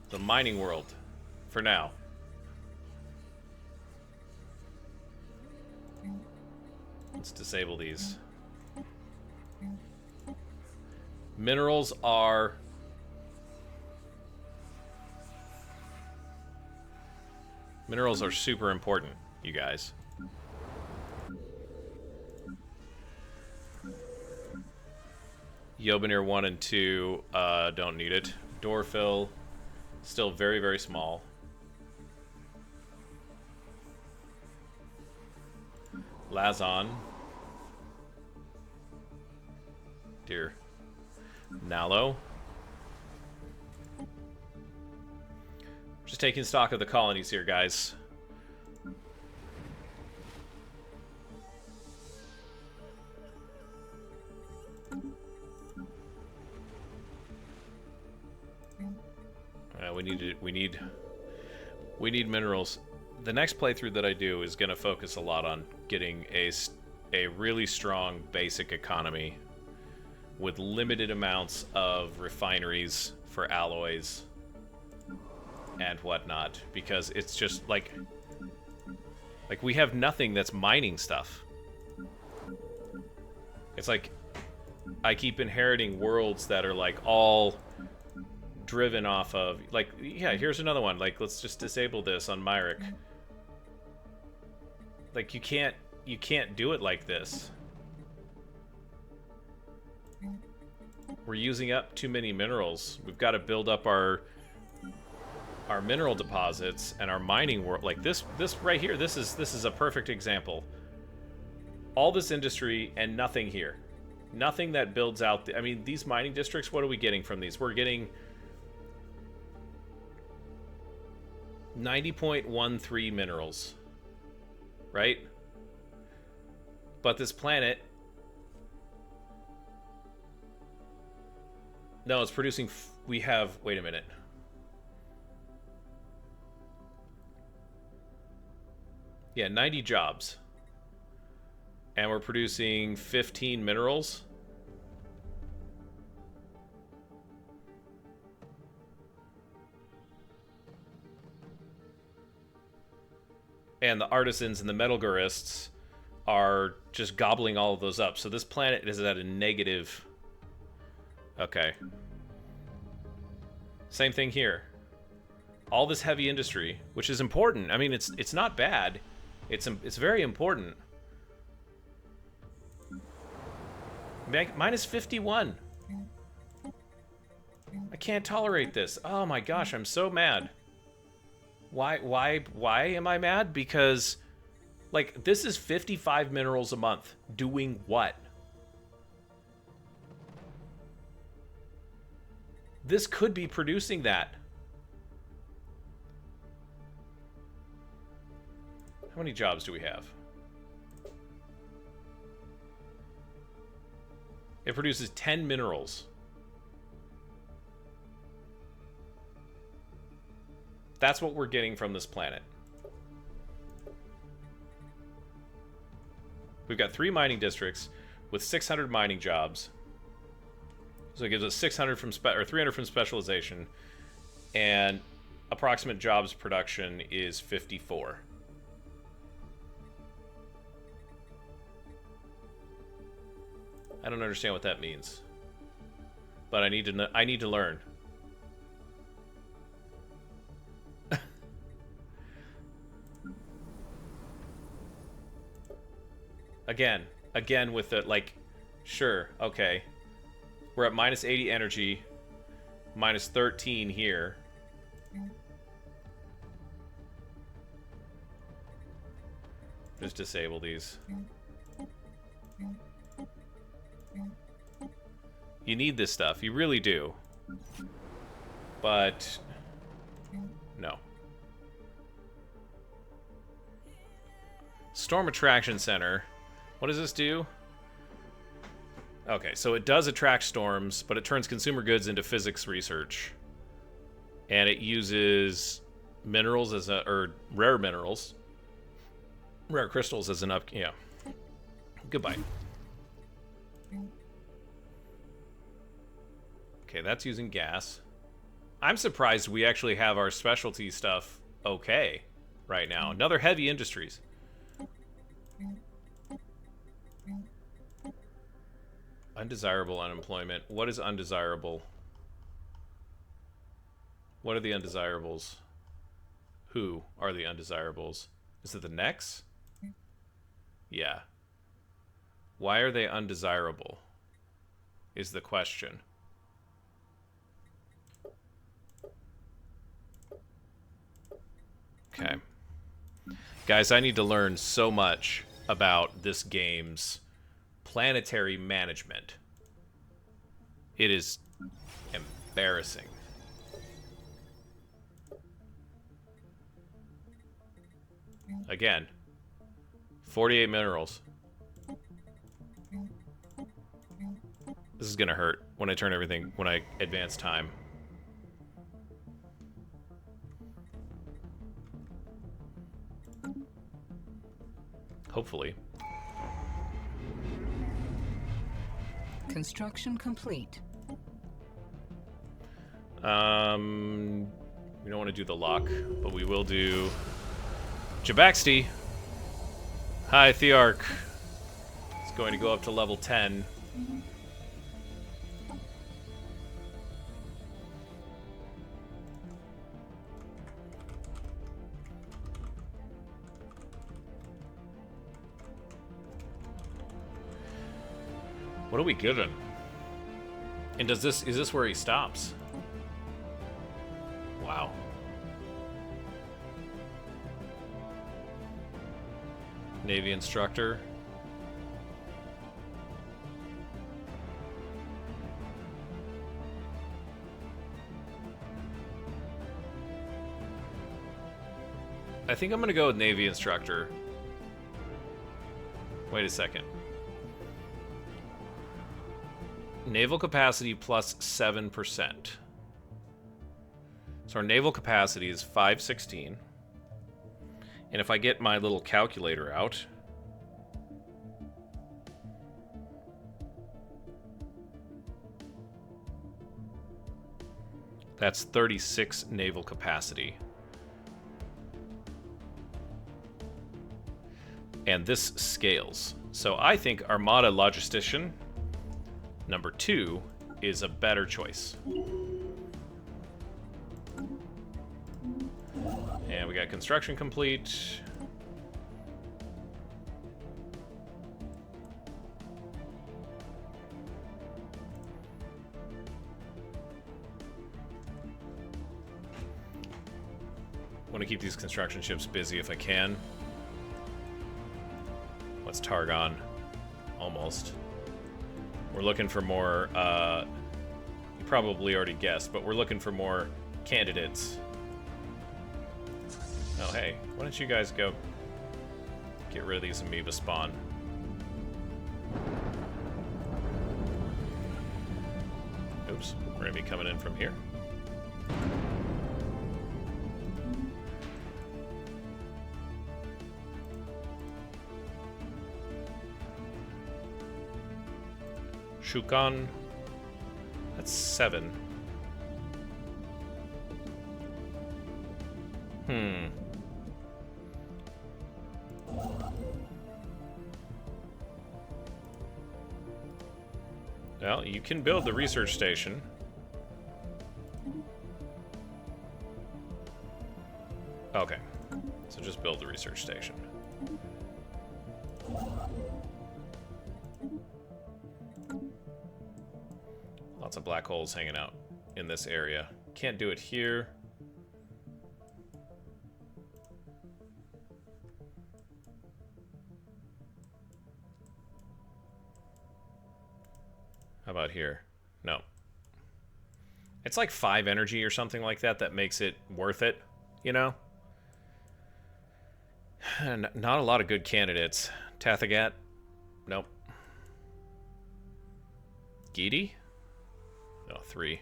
It's a mining world. For now. Let's disable these. Minerals are... Minerals are super important, you guys. Yobunir 1 and 2 don't need it. Door fill, still very, very small. Lazon. Dear. Nalo. Just taking stock of the colonies here, guys. We need minerals. The next playthrough that I do is going to focus a lot on getting a really strong basic economy with limited amounts of refineries for alloys and whatnot, because it's just like we have nothing that's mining stuff. It's like I keep inheriting worlds that are like all driven off of, like, yeah, here's another one. Like, let's just disable this on Myrick. Like, you can't do it like this. We're using up too many minerals. We've got to build up our mineral deposits and our mining world. Like this right here, this is a perfect example. All this industry and nothing here. Nothing that builds out I mean, these mining districts, what are we getting from these? We're getting 90.13 minerals, right? But this planet, no, it's producing, we have, wait a minute. Yeah, 90 jobs. And we're producing 15 minerals. And the artisans and the metalgurists are just gobbling all of those up. So this planet is at a negative. Okay. Same thing here. All this heavy industry, which is important. I mean, it's not bad. It's very important. Minus 51. I can't tolerate this. Oh my gosh, I'm so mad. Why am I mad? Because, like, this is 55 minerals a month. Doing what? This could be producing that. How many jobs do we have? It produces 10 minerals. That's what we're getting from this planet. We've got 3 mining districts with 600 mining jobs. So it gives us 600 from 300 from specialization, and approximate jobs production is 54. I don't understand what that means, but I need to learn. Again with the, like, sure, okay. We're at minus 80 energy, minus 13 here. Just disable these. You need this stuff, you really do. But no. Storm Attraction Center. What does this do? Okay, so it does attract storms, but it turns consumer goods into physics research. And it uses minerals as a, or rare minerals. Rare crystals as an up, yeah. Goodbye. Okay, that's using gas. I'm surprised we actually have our specialty stuff okay right now. Another heavy industries. Undesirable unemployment. What is undesirable? What are the undesirables? Who are the undesirables? Is it the Nex? Yeah. Why are they undesirable? Is the question. Okay. Guys, I need to learn so much about this game's planetary management. It is embarrassing. Again, 48 minerals. This is gonna hurt when I turn everything, when I advance time. Hopefully. Construction complete. We don't want to do the lock, but we will do Jabaxti. Hi, Thearch. It's going to go up to level 10. What are we given? And is this where he stops? Wow. Navy instructor. I think I'm gonna go with Navy instructor. Wait a second. Naval capacity plus 7%. So our naval capacity is 516. And if I get my little calculator out, that's 36 naval capacity. And this scales. So I think Armada Logistician number 2 is a better choice. And we got construction complete. want to keep these construction ships busy if I can. What's Targon? Almost. We're looking for more, you probably already guessed, but we're looking for more candidates. Oh, hey, why don't you guys go get rid of these amoeba spawn? Oops, we're gonna be coming in from here. Shukon. That's 7. Well, you can build the research station. Okay. So just build the research station. Lots of black holes hanging out in this area. Can't do it here. How about here? No. It's like 5 energy or something like that that makes it worth it, you know? Not a lot of good candidates. Tathagat? Nope. Geedy? No, 3.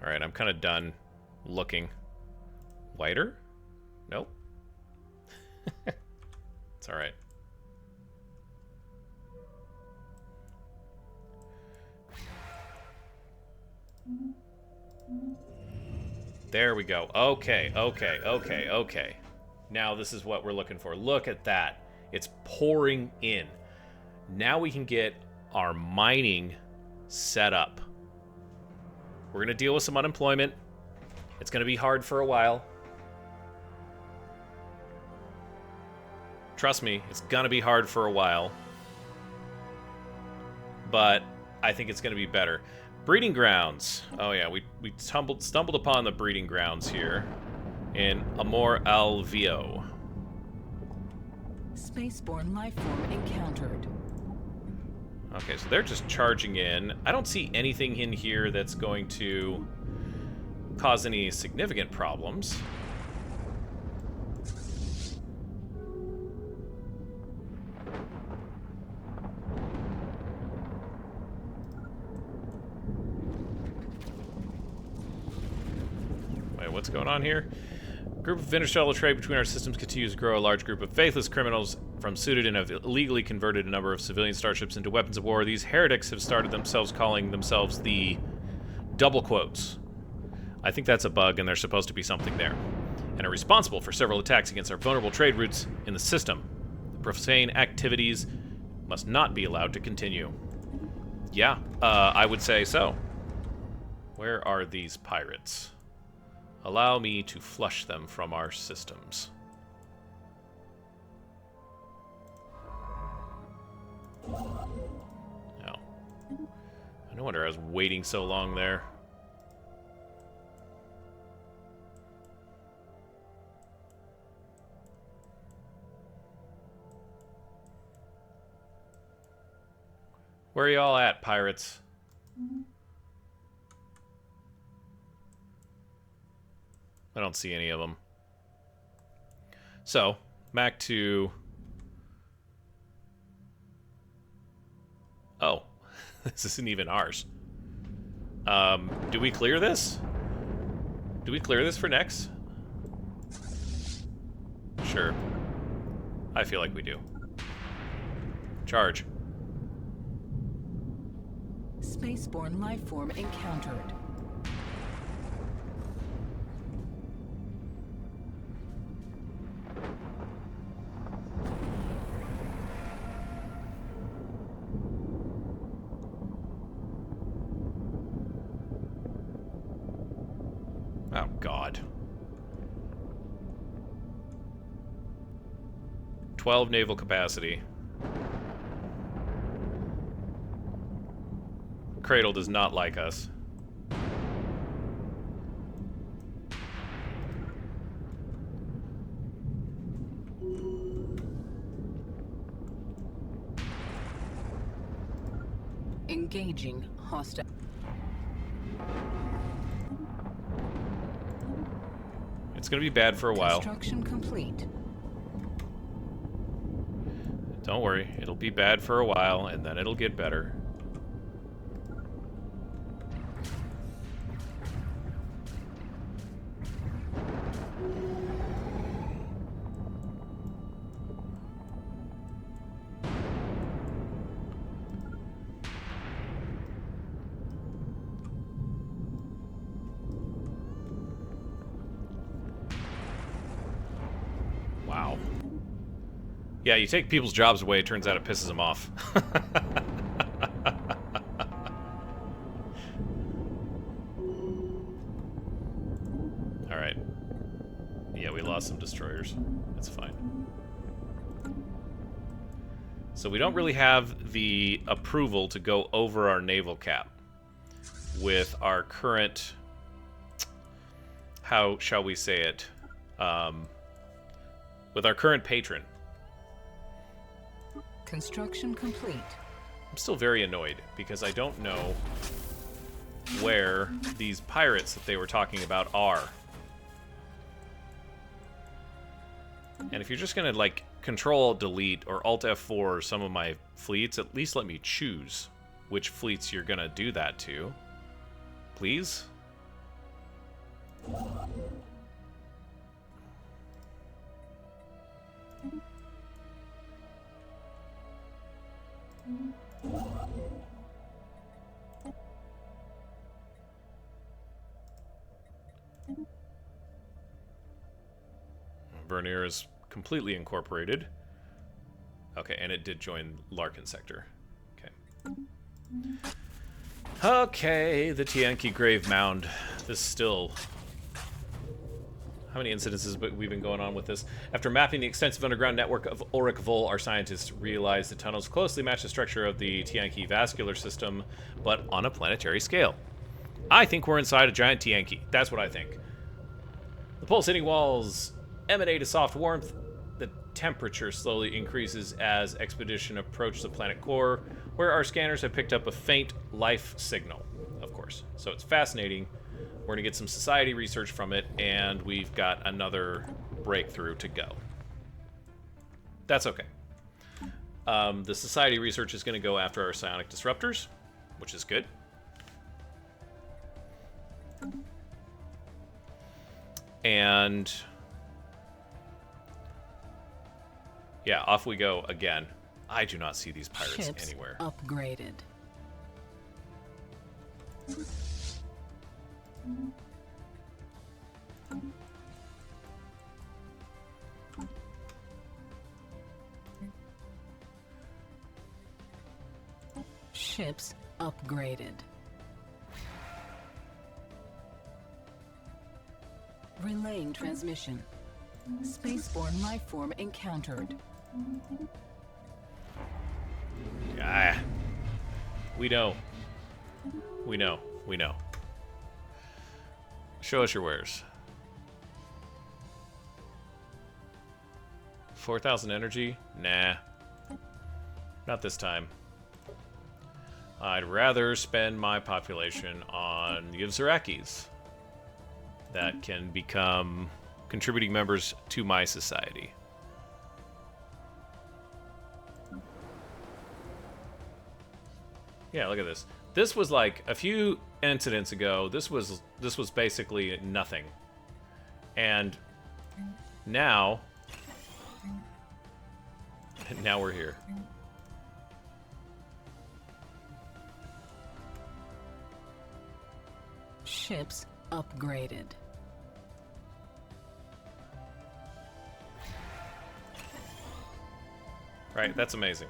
Alright, I'm kind of done looking. Whiter? Nope. It's alright. There we go. Okay, okay, okay, okay. Now this is what we're looking for. Look at that. It's pouring in. Now we can get our mining set up. We're going to deal with some unemployment. It's going to be hard for a while. Trust me, it's going to be hard for a while. But I think it's going to be better. Breeding grounds. Oh yeah, we stumbled upon the breeding grounds here in Amor Alvio. Spaceborne life form encountered. Okay, so they're just charging in. I don't see anything in here that's going to cause any significant problems. Wait, what's going on here? Group of interstellar trade between our systems continues to grow. A large group of faithless criminals from suited and have illegally converted a number of civilian starships into weapons of war. These heretics have started calling themselves the double quotes. I think that's a bug, and there's supposed to be something there. And are responsible for several attacks against our vulnerable trade routes in the system. The profane activities must not be allowed to continue. Yeah, I would say so. Where are these pirates? Allow me to flush them from our systems. Oh. No wonder I was waiting so long there. Where are y'all at, pirates? I don't see any of them. So, back to... Oh, this isn't even ours. Do we clear this? Do we clear this for next? Sure. I feel like we do. Charge. Spaceborne life form encountered. Oh, God. 12 naval capacity. Cradle does not like us. hostile. It's going to be bad for a while. Construction complete. Don't worry, it'll be bad for a while, and then it'll get better. Wow. Yeah, you take people's jobs away, it turns out it pisses them off. Alright. Yeah, we lost some destroyers. That's fine. So we don't really have the approval to go over our naval cap with our current... How shall we say it? With our current patron. Construction complete. I'm still very annoyed because I don't know where these pirates that they were talking about are. And if you're just gonna like Control-Delete or Alt-F4 some of my fleets, at least let me choose which fleets you're gonna do that to. Please? Vernier is completely incorporated. Okay, and it did join Larkin sector. Okay. Okay, the Tianqi Grave Mound. This still... How many incidences have we been going on with this? After mapping the extensive underground network of Auric Vol, our scientists realized the tunnels closely match the structure of the Tianqi vascular system, but on a planetary scale. I think we're inside a giant Tianqi. That's what I think. The pulsating walls emanate a soft warmth. The temperature slowly increases as expedition approach the planet core, where our scanners have picked up a faint life signal, of course. So it's fascinating. We're going to get some society research from it, and we've got another breakthrough to go. That's okay. The society research is going to go after our psionic disruptors, which is good. And... yeah, off we go again. I do not see these pirates Ships anywhere. Upgraded. Ships upgraded. Relaying transmission. Spaceborne lifeform encountered. Ah, we know. We know. We know. Show us your wares. 4,000 energy? Nah. Not this time. I'd rather spend my population on the Yvzarakis that can become contributing members to my society. Yeah, look at this. This was like a few incidents ago. This was basically nothing. And now we're here. Ships upgraded. Right, that's amazing.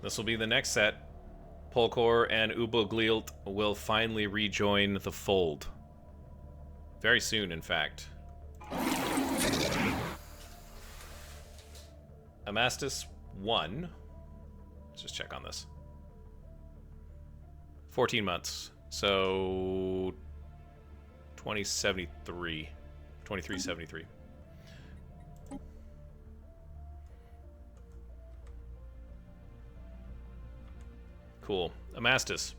This will be the next set. Polkor and Uboglilt will finally rejoin the fold. Very soon, in fact. Amastis 1. Let's just check on this. 14 months. So 2073. 2373. Cool. Amastis.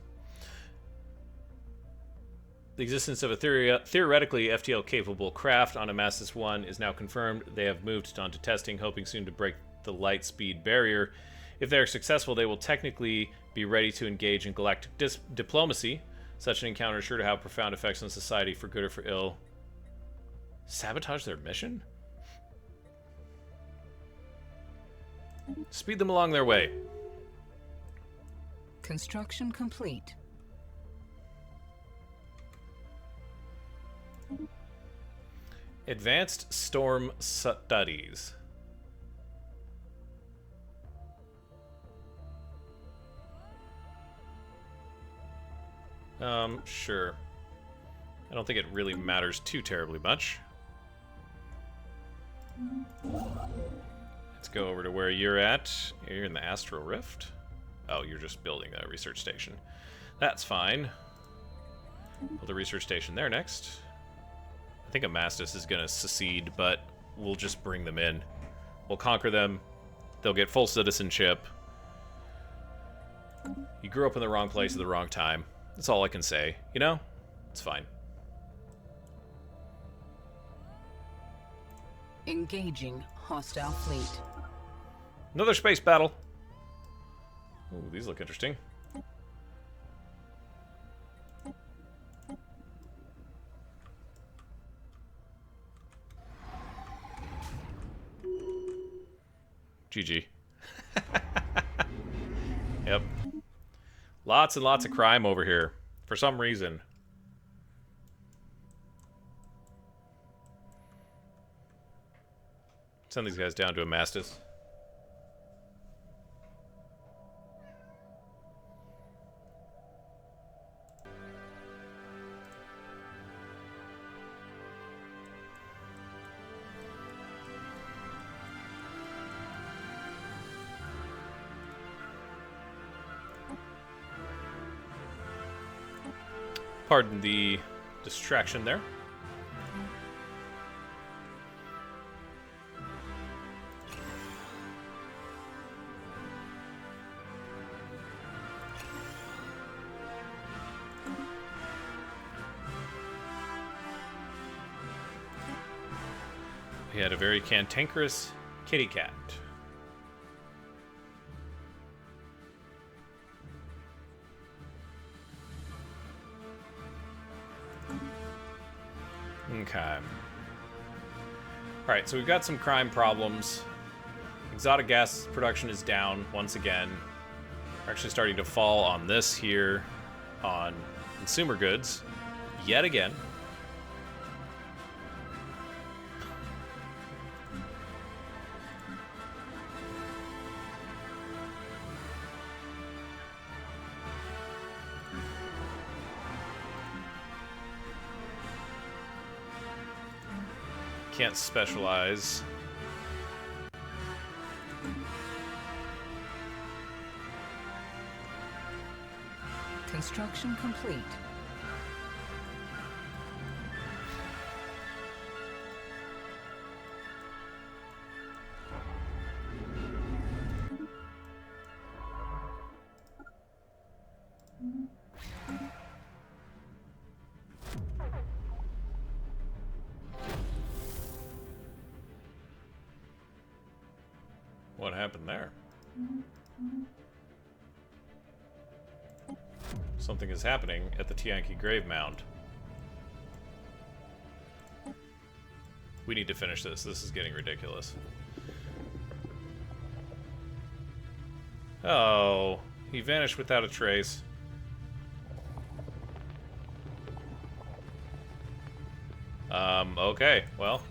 The existence of a theoretically FTL-capable craft on Amastis 1 is now confirmed. They have moved on to testing, hoping soon to break the light speed barrier. If they are successful, they will technically be ready to engage in galactic diplomacy. Such an encounter is sure to have profound effects on society, for good or for ill. Sabotage their mission? Speed them along their way. Construction complete. Advanced Storm Studies. Sure. I don't think it really matters too terribly much. Let's go over to where you're at. You're in the Astral Rift. Oh, you're just building a research station. That's fine. Build a research station there next. I think Amastis is going to secede, but we'll just bring them in. We'll conquer them. They'll get full citizenship. You grew up in the wrong place at the wrong time. That's all I can say. You know? It's fine. Engaging hostile fleet. Another space battle. Ooh, these look interesting. GG. Yep. Lots and lots of crime over here. For some reason. Send these guys down to Amastis. Pardon the distraction there. We had a very cantankerous kitty cat. Okay. Alright, so we've got some crime problems. Exotic gas production is down once again. We're actually starting to fall on this here, on consumer goods, yet again. Can't specialize. Construction complete. What happened there? Something is happening at the Tianqi grave mound. We need to finish this. This is getting ridiculous. Oh, he vanished without a trace. Okay, well.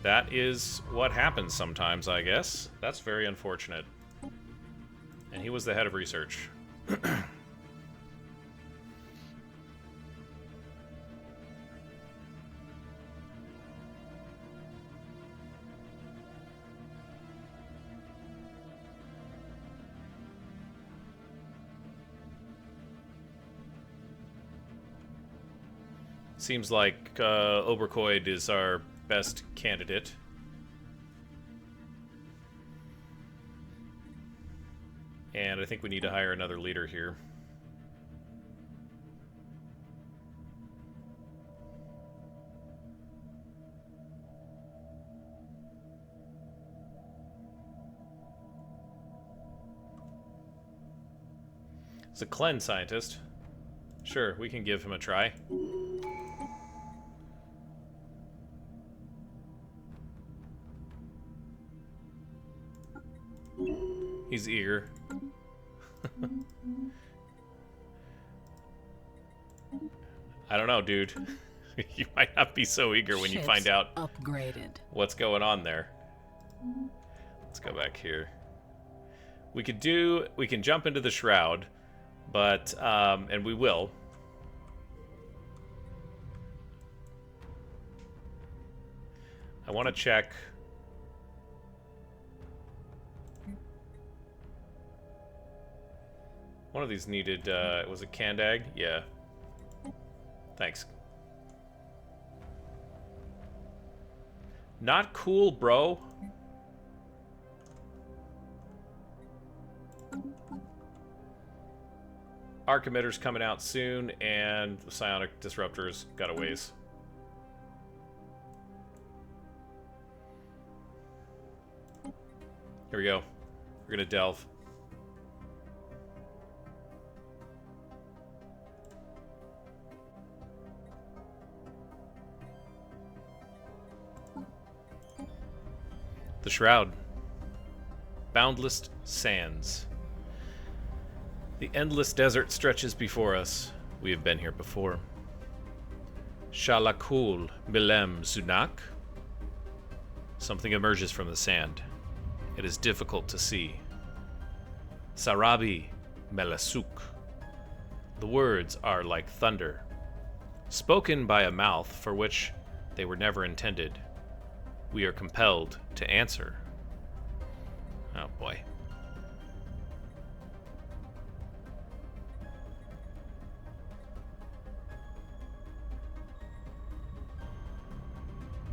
That is what happens sometimes, I guess. That's very unfortunate. And he was the head of research. Seems like Oberkoid is our best candidate. And I think we need to hire another leader here. It's a cleanse scientist. Sure, we can give him a try. He's eager. I don't know, dude. You might not be so eager when you find out upgraded. What's going on there. Let's go back here. We can jump into the Shroud, but and we will. I want to check. One of these needed, was it Candag? Yeah. Thanks. Not cool, bro. Arc Emitter's coming out soon, and the Psionic Disruptor's got a ways. Here we go. We're gonna delve. The Shroud. Boundless sands. The endless desert stretches before us. We have been here before. Shalakul Bilem Zunak. Something emerges from the sand. It is difficult to see. Sarabi Melasuk. The words are like thunder, spoken by a mouth for which they were never intended. We are compelled to answer. Oh boy.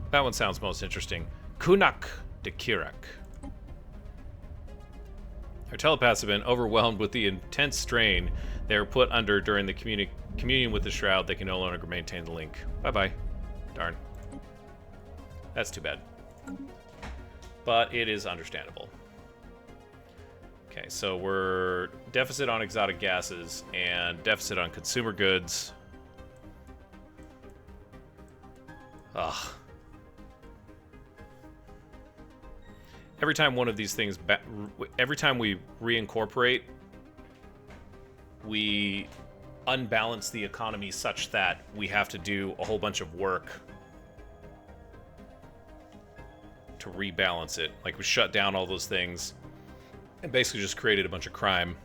That one sounds most interesting. Kunak de Kirak. Our telepaths have been overwhelmed with the intense strain they were put under during the communion with the Shroud. They can no longer maintain the link. Bye-bye. Darn. That's too bad. But it is understandable. Okay, so we're deficit on exotic gases and deficit on consumer goods. Ugh. Every time one of these things, every time we reincorporate, we unbalance the economy such that we have to do a whole bunch of work to rebalance it. Like, we shut down all those things and basically just created a bunch of crime.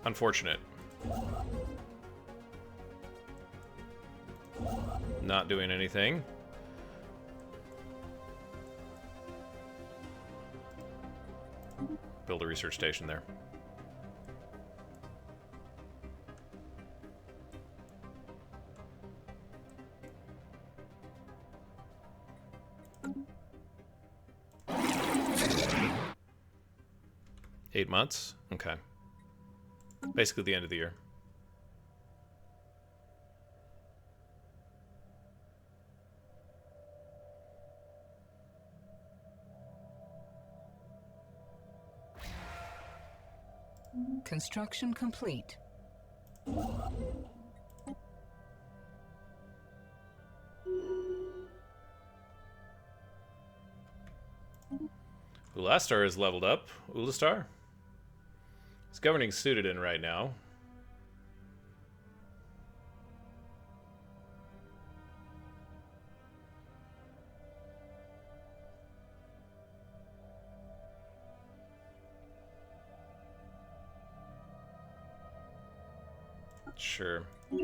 Unfortunate. Not doing anything. Build a research station there. $8 months? Okay. Basically the end of the year. Construction complete. Ulastar is leveled up. Ulastar? He's governing Sudoden right now. Sure. I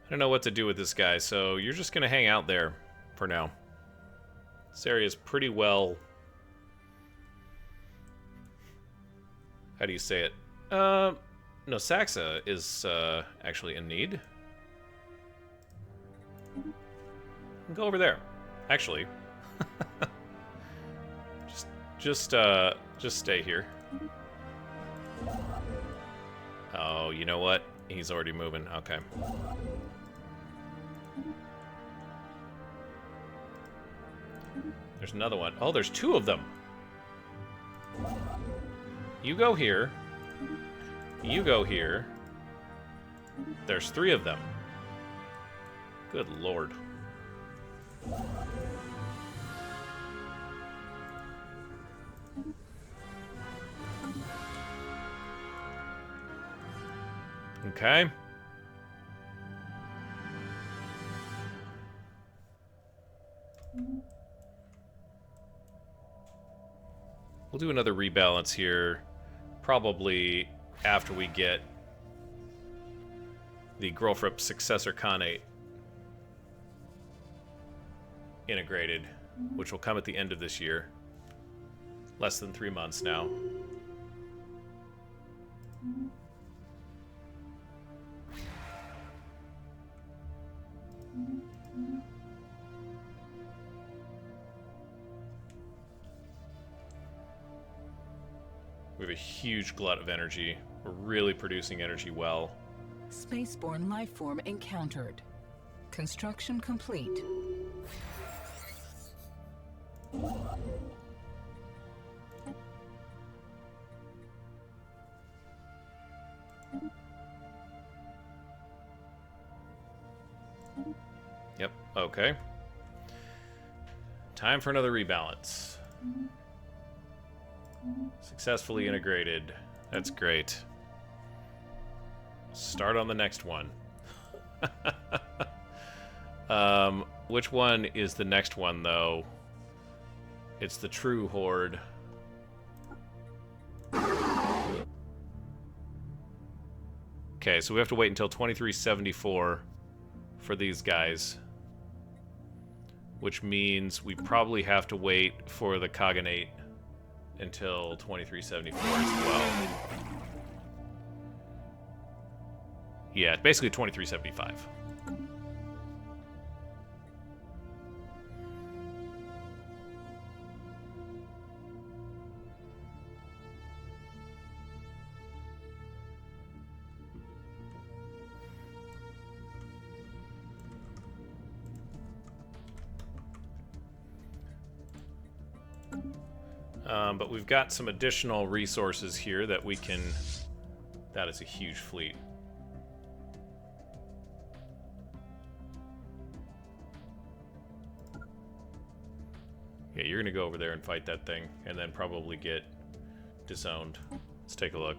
don't know what to do with this guy, so you're just gonna hang out there for now. This area is pretty well... How do you say it? No, Saxa is actually in need. Go over there. Actually, just stay here. Oh, you know what? He's already moving. Okay. There's another one. Oh, there's two of them. You go here. You go here. There's three of them. Good lord. Okay. We'll do another rebalance here, probably after we get the Grolfrup Successor Khanate integrated, which will come at the end of this year. Less than 3 months now. We have a huge glut of energy. We're really producing energy well. Spaceborne lifeform encountered. Construction complete. Yep, okay. Time for another rebalance. Successfully integrated. That's great. Start on the next one. Which one is the next one, though? It's the True Horde. Okay, so we have to wait until 2374 for these guys. Which means we probably have to wait for the Khaganate until 2374 as well. Yeah, basically 2375. But we've got some additional resources here that we can... That is a huge fleet. Yeah, you're gonna go over there and fight that thing, and then probably get disowned. Let's take a look.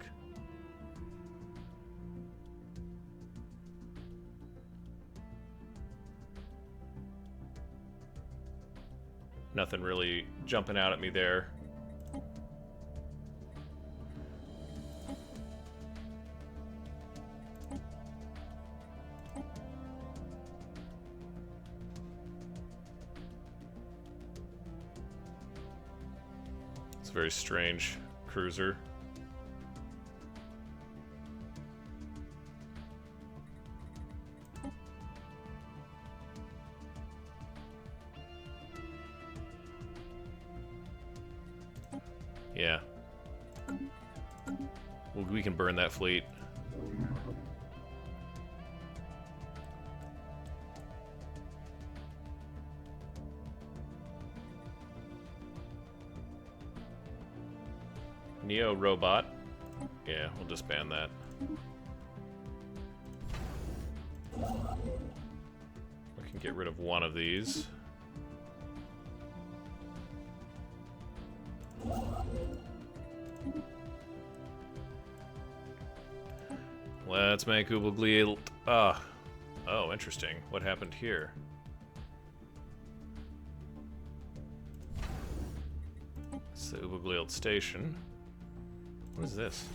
Nothing really jumping out at me there. It's a very strange cruiser. Yeah. Well, we can burn that fleet. Neo robot. Yeah, we'll disband that. We can get rid of one of these. Let's make Ubuglielt. Oh, interesting. What happened here? It's the Ubuglielt station. What is this?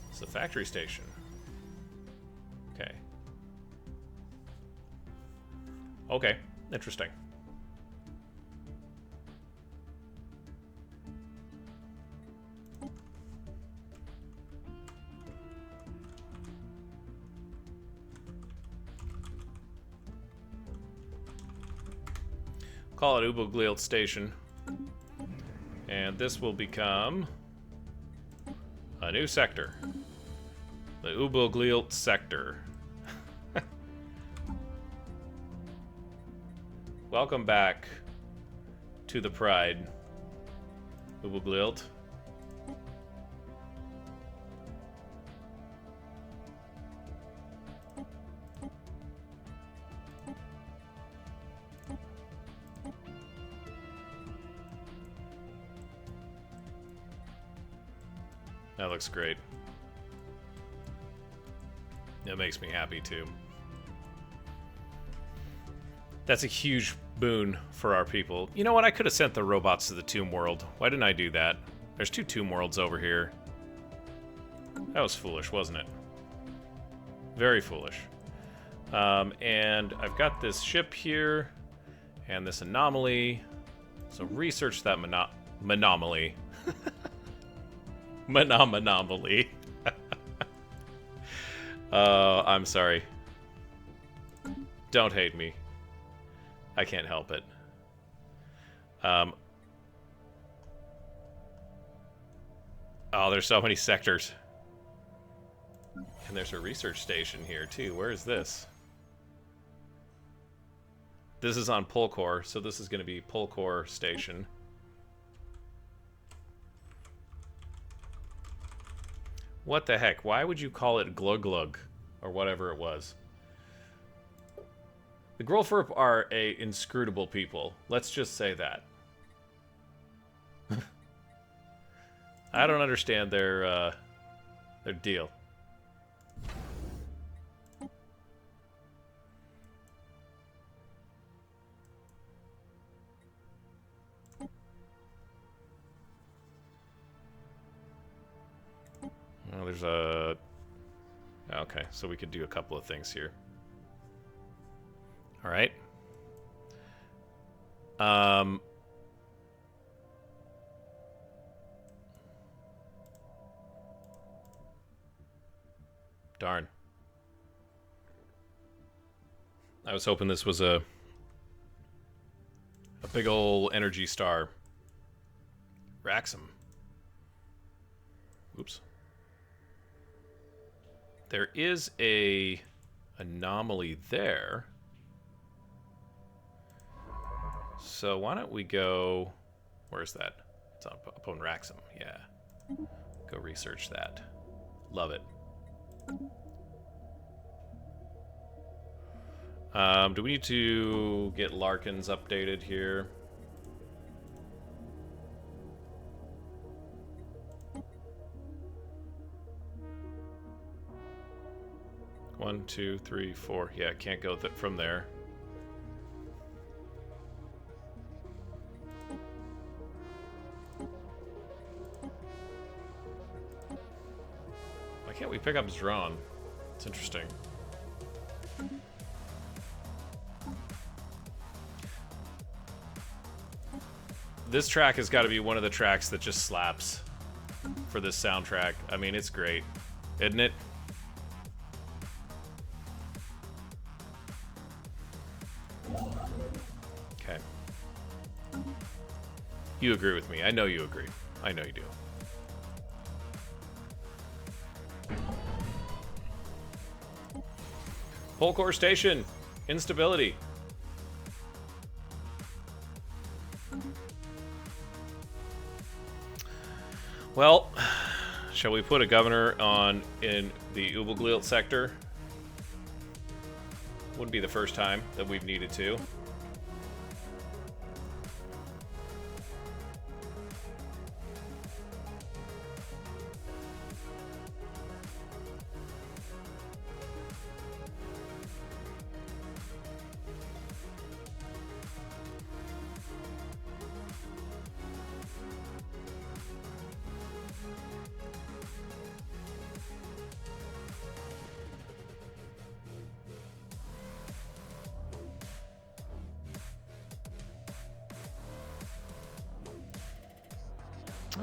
It's the factory station. Okay. Okay, interesting. Call it Uboglilt Station. And this will become a new sector. The Uboglilt Sector. Welcome back to the Pryde, Uboglilt. That looks great. That makes me happy too. That's a huge boon for our people. You know what? I could have sent the robots to the Tomb World. Why didn't I do that? There's 2 Tomb Worlds over here. That was foolish, wasn't it? Very foolish. And I've got this ship here and this anomaly. So research that monomaly. Monomaly. I'm sorry. Don't hate me. I can't help it. Oh, there's so many sectors. And there's a research station here, too. Where is this? This is on Polkor, so this is going to be Polkor Station. What the heck? Why would you call it Glug Glug? Or whatever it was. The Grolferp are a inscrutable people. Let's just say that. I don't understand their deal. Oh, there's a... Okay, so we could do a couple of things here. All right. Darn. I was hoping this was a big ol' energy star. Wraxham. Oops. There is a anomaly there. So why don't we go... Where's that? It's up on Wraxham. Yeah. Go research that. Love it. Do we need to get Larkins updated here? One, two, three, four. Yeah, can't go from there. Why can't we pick up Zron? It's interesting. This track has got to be one of the tracks that just slaps for this soundtrack. I mean, it's great, isn't it? Okay. You agree with me. I know you agree. I know you do. Polkor Station. Instability. Well, shall we put a governor in the Uboglilt sector? Wouldn't be the first time that we've needed to.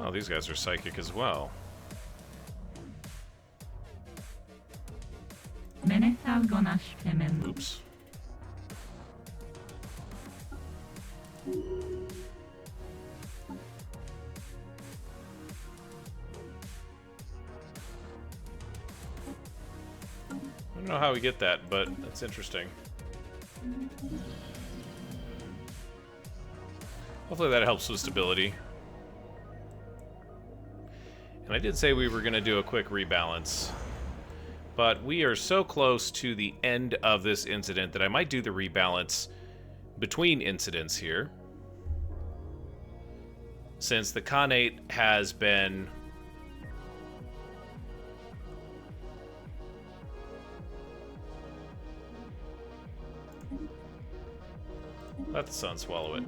Oh, these guys are psychic as well. Oops. know how we get that, but that's interesting. Hopefully that helps with stability. And I did say we were going to do a quick rebalance. But we are so close to the end of this incident that I might do the rebalance between incidents here. Since the Khanate has been... Let the sun swallow it.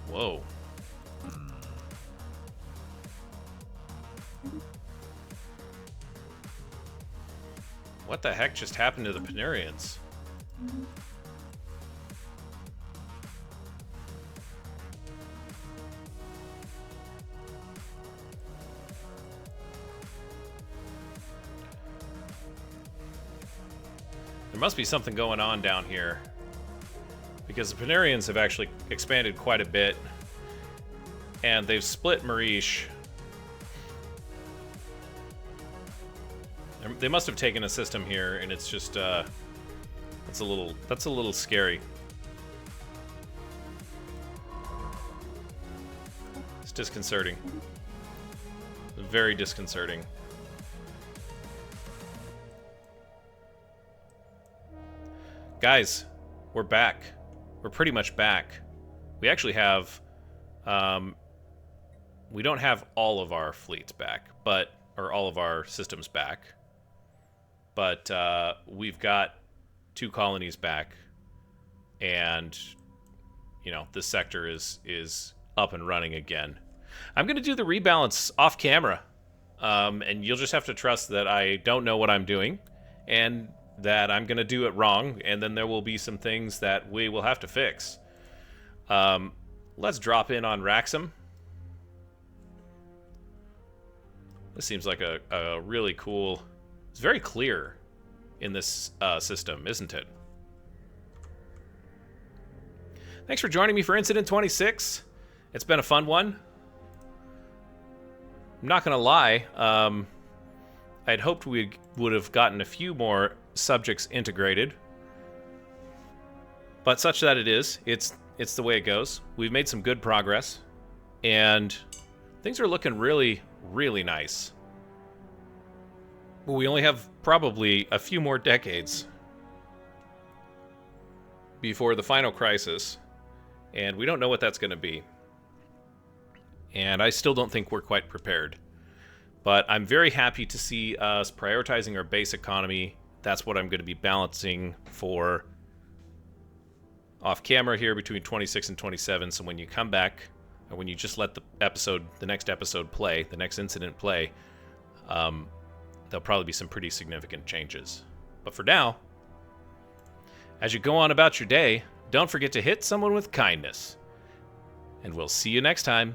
Whoa. What the heck just happened to the Penurians? There must be something going on down here. Because the Penurians have actually expanded quite a bit. And they've split Marish. They must have taken a system here, and it's just, that's a little scary. It's disconcerting. Very disconcerting. Guys, we're back. We're pretty much back. We actually have, we don't have all of our fleets back, or all of our systems back. But we've got 2 colonies back, and you know this sector is up and running again. I'm gonna do the rebalance off camera, and you'll just have to trust that I don't know what I'm doing, and that I'm gonna do it wrong, and then there will be some things that we will have to fix. Let's drop in on Wraxham. This seems like a really cool. It's very clear in this system, isn't it? Thanks for joining me for Incident 26. It's been a fun one. I'm not going to lie. I'd hoped we would have gotten a few more subjects integrated. But such that it is. It's the way it goes. We've made some good progress. And things are looking really, really nice. We only have probably a few more decades before the final crisis, and we don't know what that's going to be. And I still don't think we're quite prepared. But I'm very happy to see us prioritizing our base economy. That's what I'm going to be balancing for off camera here between 26 and 27. So when you come back, or when you just let the next episode play, the next incident play, there'll probably be some pretty significant changes. But for now, as you go on about your day, don't forget to hit someone with kindness. And we'll see you next time.